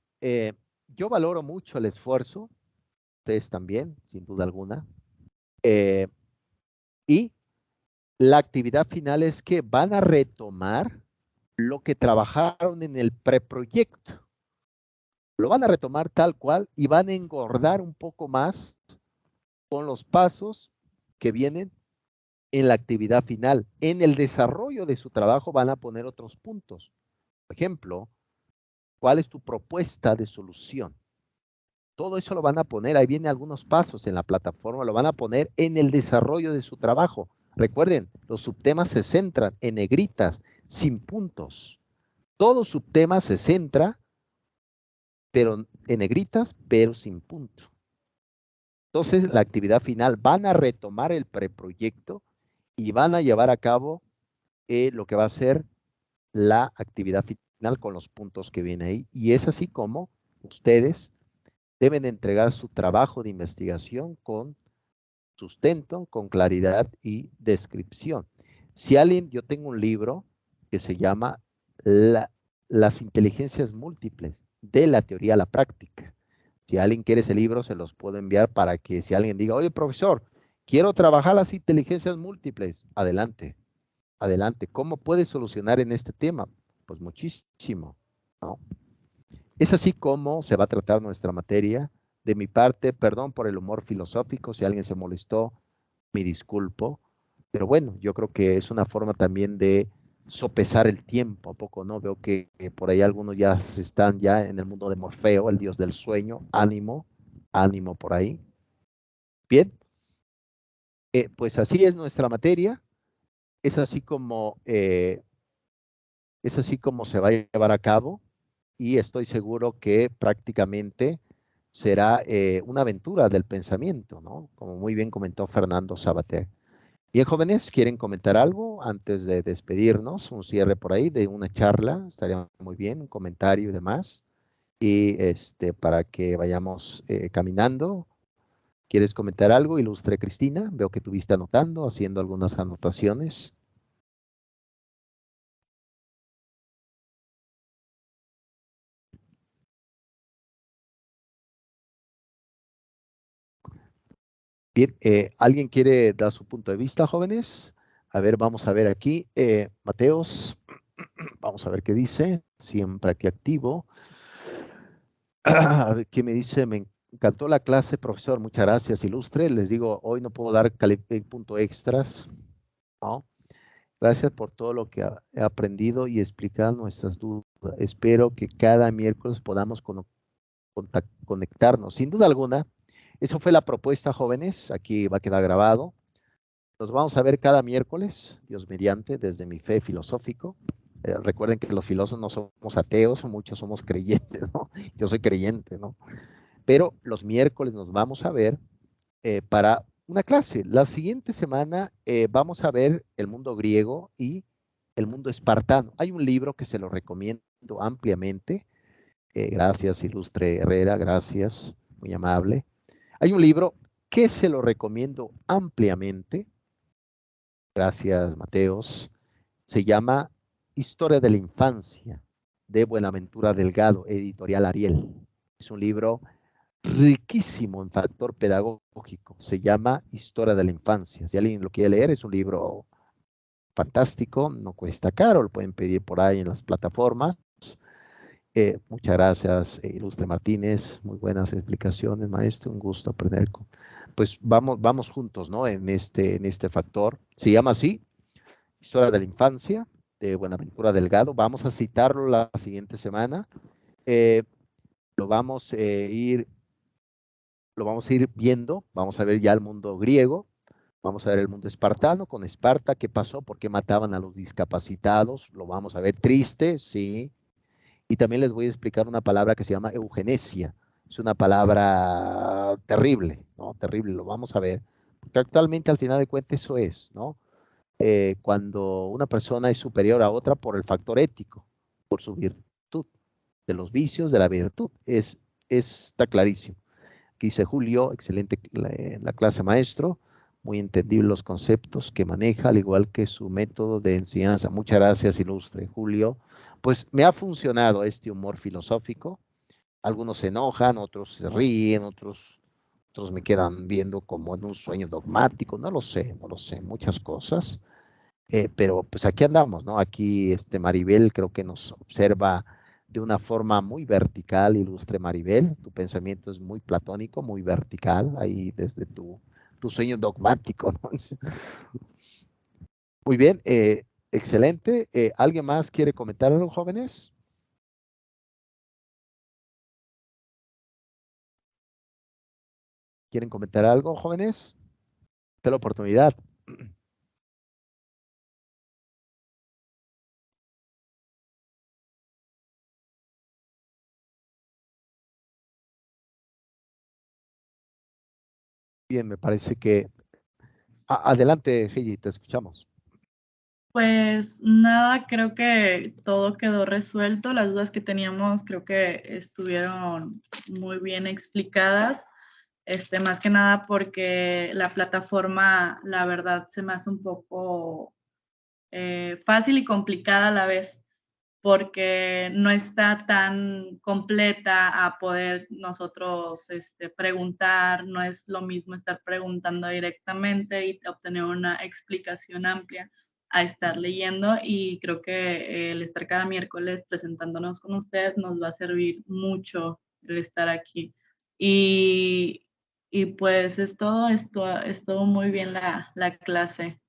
yo valoro mucho el esfuerzo, ustedes también, sin duda alguna. Y la actividad final es que van a retomar lo que trabajaron en el preproyecto. Lo van a retomar tal cual y van a engordar un poco más con los pasos que vienen en la actividad final. En el desarrollo de su trabajo van a poner otros puntos. Por ejemplo, ¿cuál es tu propuesta de solución? Todo eso lo van a poner, ahí vienen algunos pasos en la plataforma, lo van a poner en el desarrollo de su trabajo. Recuerden, los subtemas se centran en negritas, sin puntos. Todo subtema se centra pero en negritas, pero sin punto. Entonces, la actividad final, van a retomar el preproyecto y van a llevar a cabo lo que va a ser la actividad final con los puntos que viene ahí. Y es así como ustedes deben entregar su trabajo de investigación con sustento, con claridad y descripción. Si alguien, yo tengo un libro que se llama Las inteligencias múltiples, de la teoría a la práctica. Si alguien quiere ese libro, se los puedo enviar para que si alguien diga, oye, profesor, quiero trabajar las inteligencias múltiples. Adelante, adelante. ¿Cómo puedes solucionar en este tema? Pues muchísimo, ¿no? Es así como se va a tratar nuestra materia. De mi parte, perdón por el humor filosófico, si alguien se molestó, me disculpo. Pero bueno, yo creo que es una forma también de sopesar el tiempo, ¿a poco no? Veo que por ahí algunos ya están ya en el mundo de Morfeo, el dios del sueño. Ánimo, ánimo por ahí. Bien, pues así es nuestra materia. Es así como se va a llevar a cabo y estoy seguro que prácticamente será una aventura del pensamiento, ¿no? Como muy bien comentó Fernando Sabater. Bien, jóvenes, ¿quieren comentar algo antes de despedirnos? Un cierre por ahí de una charla, estaría muy bien, un comentario y demás. Y para que vayamos caminando. ¿Quieres comentar algo, ilustre Cristina? Veo que tuviste anotando, haciendo algunas anotaciones. Bien, ¿alguien quiere dar su punto de vista, jóvenes? A ver, vamos a ver aquí. Mateos, vamos a ver qué dice. Siempre aquí activo. A ver, ¿qué me dice? Me encantó la clase, profesor. Muchas gracias, ilustre. Les digo, hoy no puedo dar punto extras. ¿no? Gracias por todo lo que he aprendido y explicar nuestras dudas. Espero que cada miércoles podamos conectarnos. Sin duda alguna, eso fue la propuesta, jóvenes. Aquí va a quedar grabado. Nos vamos a ver cada miércoles, Dios mediante, desde mi fe filosófico. Recuerden que los filósofos no somos ateos, muchos somos creyentes, ¿no? Yo soy creyente, ¿no? Pero los miércoles nos vamos a ver para una clase. La siguiente semana vamos a ver el mundo griego y el mundo espartano. Hay un libro que se lo recomiendo ampliamente. Gracias, Ilustre Herrera, gracias, muy amable. Hay un libro que se lo recomiendo ampliamente. Gracias, Mateos. Se llama Historia de la Infancia, de Buenaventura Delgado, editorial Ariel. Es un libro riquísimo en factor pedagógico. Se llama Historia de la Infancia. Si alguien lo quiere leer, es un libro fantástico, no cuesta caro, lo pueden pedir por ahí en las plataformas. Muchas gracias, Ilustre Martínez. Muy buenas explicaciones, maestro. Un gusto aprender. Pues vamos juntos, ¿no? En este factor. Se llama así, Historia de la Infancia, de Buenaventura Delgado. Vamos a citarlo la siguiente semana. Lo vamos a ir viendo. Vamos a ver ya el mundo griego. Vamos a ver el mundo espartano, con Esparta, qué pasó, por qué mataban a los discapacitados. Lo vamos a ver triste, sí. Y también les voy a explicar una palabra que se llama eugenesia. Es una palabra terrible, ¿no? Terrible, lo vamos a ver. Porque actualmente, al final de cuentas, eso es, ¿no? Cuando una persona es superior a otra por el factor ético, por su virtud, de los vicios, de la virtud. Está clarísimo. Aquí dice Julio, excelente la clase maestro, muy entendible los conceptos que maneja, al igual que su método de enseñanza. Muchas gracias, Ilustre Julio. Pues me ha funcionado este humor filosófico. Algunos se enojan, otros se ríen, otros me quedan viendo como en un sueño dogmático. No lo sé, muchas cosas. Pero pues aquí andamos, ¿no? Aquí Maribel creo que nos observa de una forma muy vertical, Ilustre Maribel. Tu pensamiento es muy platónico, muy vertical, ahí desde tu sueño dogmático, ¿no? Muy bien, excelente. ¿Alguien más quiere comentar algo, jóvenes? ¿Quieren comentar algo, jóvenes? Esta es la oportunidad. Bien, me parece que... adelante, Heidi, te escuchamos. Pues nada, creo que todo quedó resuelto. Las dudas que teníamos creo que estuvieron muy bien explicadas. Más que nada porque la plataforma, la verdad, se me hace un poco fácil y complicada a la vez, porque no está tan completa a poder nosotros preguntar. No es lo mismo estar preguntando directamente y obtener una explicación amplia a estar leyendo, y creo que el estar cada miércoles presentándonos con usted nos va a servir mucho el estar aquí. Y pues estuvo muy bien la clase.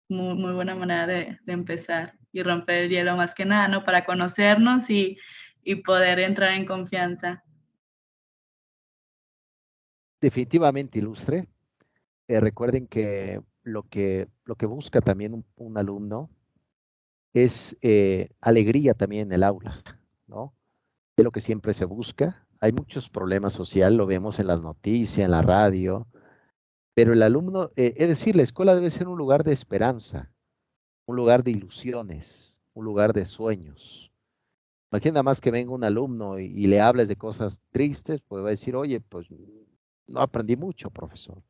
Muy, muy buena manera de empezar y romper el hielo, más que nada, ¿no? Para conocernos y poder entrar en confianza. Definitivamente, Ilustre. Recuerden que lo que busca también un alumno es alegría también en el aula, ¿no? Es lo que siempre se busca. Hay muchos problemas sociales, lo vemos en las noticias, en la radio, pero el alumno, es decir, la escuela debe ser un lugar de esperanza, un lugar de ilusiones, un lugar de sueños. Imagina más que venga un alumno y le hables de cosas tristes, pues va a decir, oye, pues no aprendí mucho, profesor.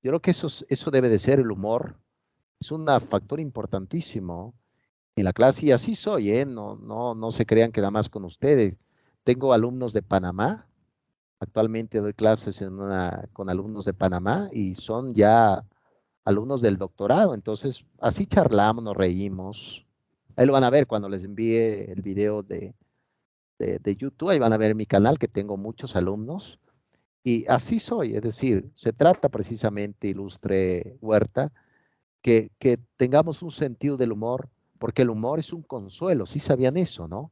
Yo creo que eso debe de ser el humor. Es un factor importantísimo en la clase, y así soy, ¿eh? No se crean que nada más con ustedes. Tengo alumnos de Panamá. Actualmente doy clases con alumnos de Panamá y son ya alumnos del doctorado. Entonces, así charlamos, nos reímos. Ahí lo van a ver cuando les envíe el video de YouTube. Ahí van a ver mi canal, que tengo muchos alumnos. Y así soy, es decir, se trata precisamente, Ilustre Huerta, que tengamos un sentido del humor, porque el humor es un consuelo, sí sabían eso, ¿no?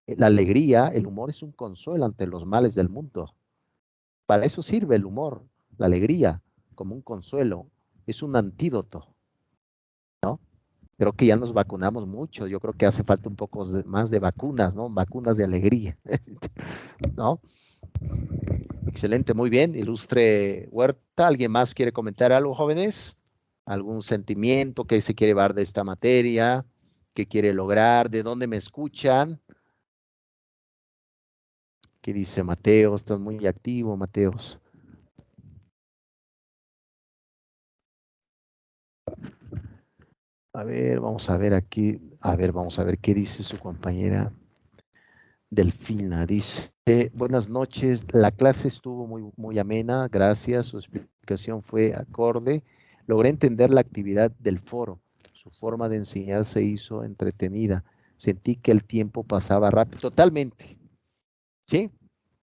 La alegría, el humor es un consuelo ante los males del mundo. Para eso sirve el humor, la alegría, como un consuelo, es un antídoto, ¿no? Creo que ya nos vacunamos mucho, yo creo que hace falta un poco más de vacunas, ¿no? Vacunas de alegría, ¿no? Excelente, muy bien, ilustre Huerta. ¿Alguien más quiere comentar algo, jóvenes? ¿Algún sentimiento que se quiere llevar de esta materia? ¿Qué quiere lograr? ¿De dónde me escuchan? ¿Qué dice Mateos? Estás muy activo, Mateos. A ver, vamos a ver aquí. A ver, vamos a ver qué dice su compañera Delfina. Dice, buenas noches, la clase estuvo muy amena, gracias, su explicación fue acorde. Logré entender la actividad del foro, su forma de enseñar se hizo entretenida. Sentí que el tiempo pasaba rápido, totalmente, ¿sí?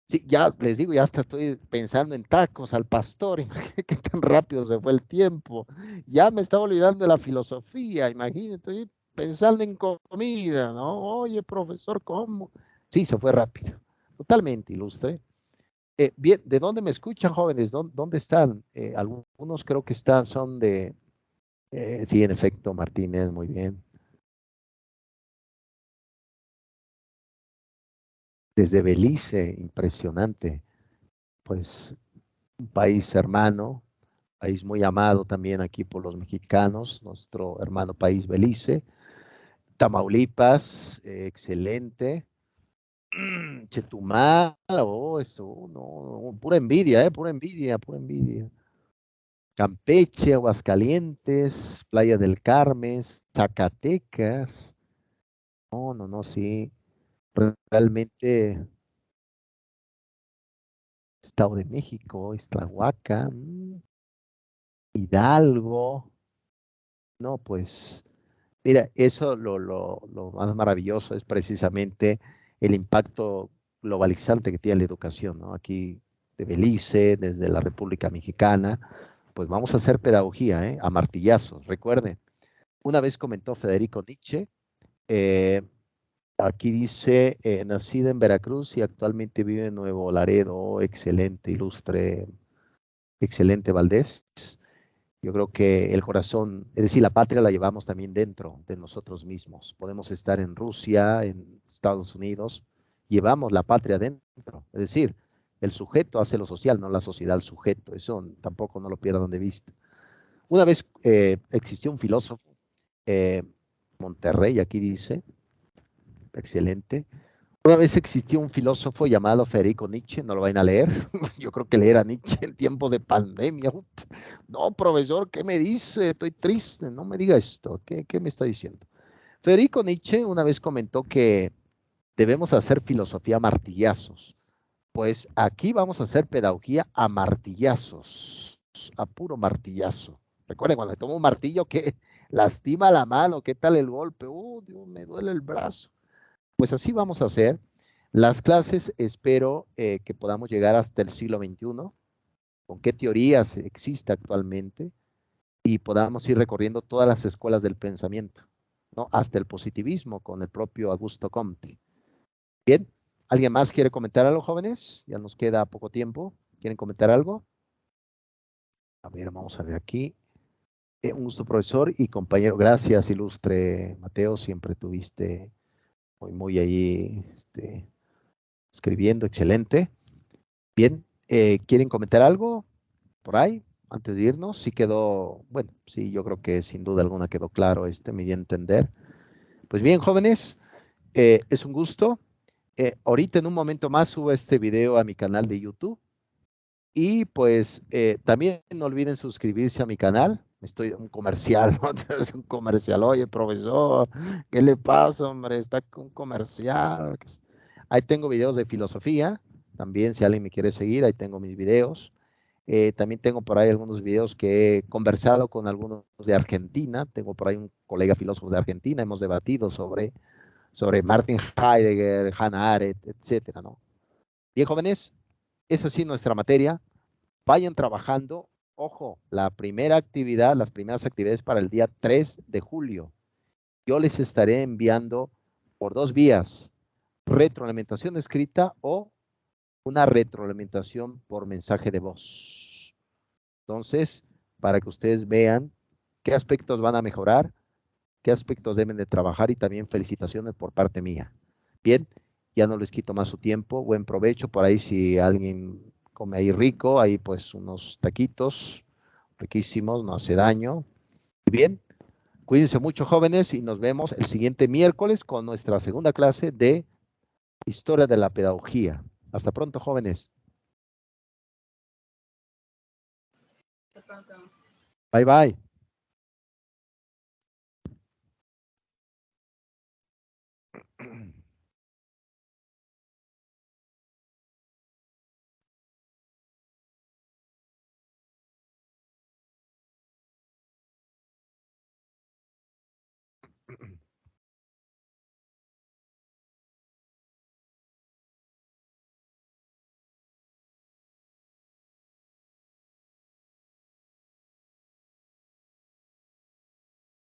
Sí, ya les digo, ya hasta estoy pensando en tacos al pastor, imagínate qué tan rápido se fue el tiempo. Ya me estaba olvidando de la filosofía, imagínate, estoy pensando en comida, ¿no? Oye, profesor, ¿cómo? Sí, se fue rápido, totalmente ilustre. Bien, ¿de dónde me escuchan, jóvenes? ¿Dónde están? Algunos creo que son de... sí, en efecto, Martínez, muy bien. Desde Belice, impresionante. Pues un país hermano, país muy amado también aquí por los mexicanos, nuestro hermano país Belice. Tamaulipas, excelente. Chetumal, oh, eso, no, pura envidia, pura envidia, pura envidia. Campeche, Aguascalientes, Playa del Carmen, Zacatecas. No, no, no, sí. Realmente, Estado de México, Iztahuaca, Hidalgo. No, pues, mira, eso lo más maravilloso es precisamente el impacto globalizante que tiene la educación, ¿no? Aquí de Belice, desde la República Mexicana, pues vamos a hacer pedagogía, ¿eh? A martillazos, recuerden. Una vez comentó Federico Nietzsche, eh, aquí dice, nacida en Veracruz y actualmente vive en Nuevo Laredo. Oh, excelente, ilustre, excelente Valdés. Yo creo que el corazón, es decir, la patria la llevamos también dentro de nosotros mismos. Podemos estar en Rusia, en Estados Unidos, llevamos la patria dentro. Es decir, el sujeto hace lo social, no la sociedad al sujeto. Eso tampoco no lo pierdan de vista. Una vez existió un filósofo, Monterrey, aquí dice, excelente. Una vez existió un filósofo llamado Federico Nietzsche, no lo vayan a leer. Yo creo que leer a Nietzsche en tiempos de pandemia. No, profesor, ¿qué me dice? Estoy triste, no me diga esto. ¿Qué me está diciendo? Federico Nietzsche una vez comentó que debemos hacer filosofía a martillazos. Pues aquí vamos a hacer pedagogía a martillazos, a puro martillazo. Recuerden, cuando tomo un martillo que lastima la mano, ¿qué tal el golpe? Dios, me duele el brazo. Pues así vamos a hacer. Las clases espero que podamos llegar hasta el siglo XXI, con qué teorías existe actualmente, y podamos ir recorriendo todas las escuelas del pensamiento, ¿no? Hasta el positivismo con el propio Augusto Comte. Bien, ¿alguien más quiere comentar algo, jóvenes? Ya nos queda poco tiempo. ¿Quieren comentar algo? A ver, vamos a ver aquí. Un gusto, profesor y compañero. Gracias, ilustre Mateo. Siempre tuviste muy ahí escribiendo. Excelente. Bien, ¿quieren comentar algo por ahí antes de irnos? Sí quedó, bueno, sí, yo creo que sin duda alguna quedó claro me di a entender. Pues bien, jóvenes, es un gusto. Ahorita en un momento más subo este video a mi canal de YouTube. Y pues también no olviden suscribirse a mi canal. Estoy un comercial, ¿no? Es un comercial. Oye, profesor, ¿qué le pasa, hombre? Está con un comercial. Ahí tengo videos de filosofía. También, si alguien me quiere seguir, ahí tengo mis videos. También tengo por ahí algunos videos que he conversado con algunos de Argentina. Tengo por ahí un colega filósofo de Argentina. Hemos debatido sobre Martin Heidegger, Hannah Arendt, etcétera, ¿no? Bien, jóvenes, eso sí, nuestra materia. Vayan trabajando Ojo, la primera actividad, las primeras actividades para el día 3 de julio. Yo les estaré enviando por 2 vías, retroalimentación escrita o una retroalimentación por mensaje de voz. Entonces, para que ustedes vean qué aspectos van a mejorar, qué aspectos deben de trabajar y también felicitaciones por parte mía. Bien, ya no les quito más su tiempo, buen provecho. Por ahí si alguien come ahí rico, ahí pues unos taquitos riquísimos, no hace daño. Bien, cuídense mucho jóvenes y nos vemos el siguiente miércoles con nuestra segunda clase de Historia de la Pedagogía. Hasta pronto, jóvenes. Bye, bye.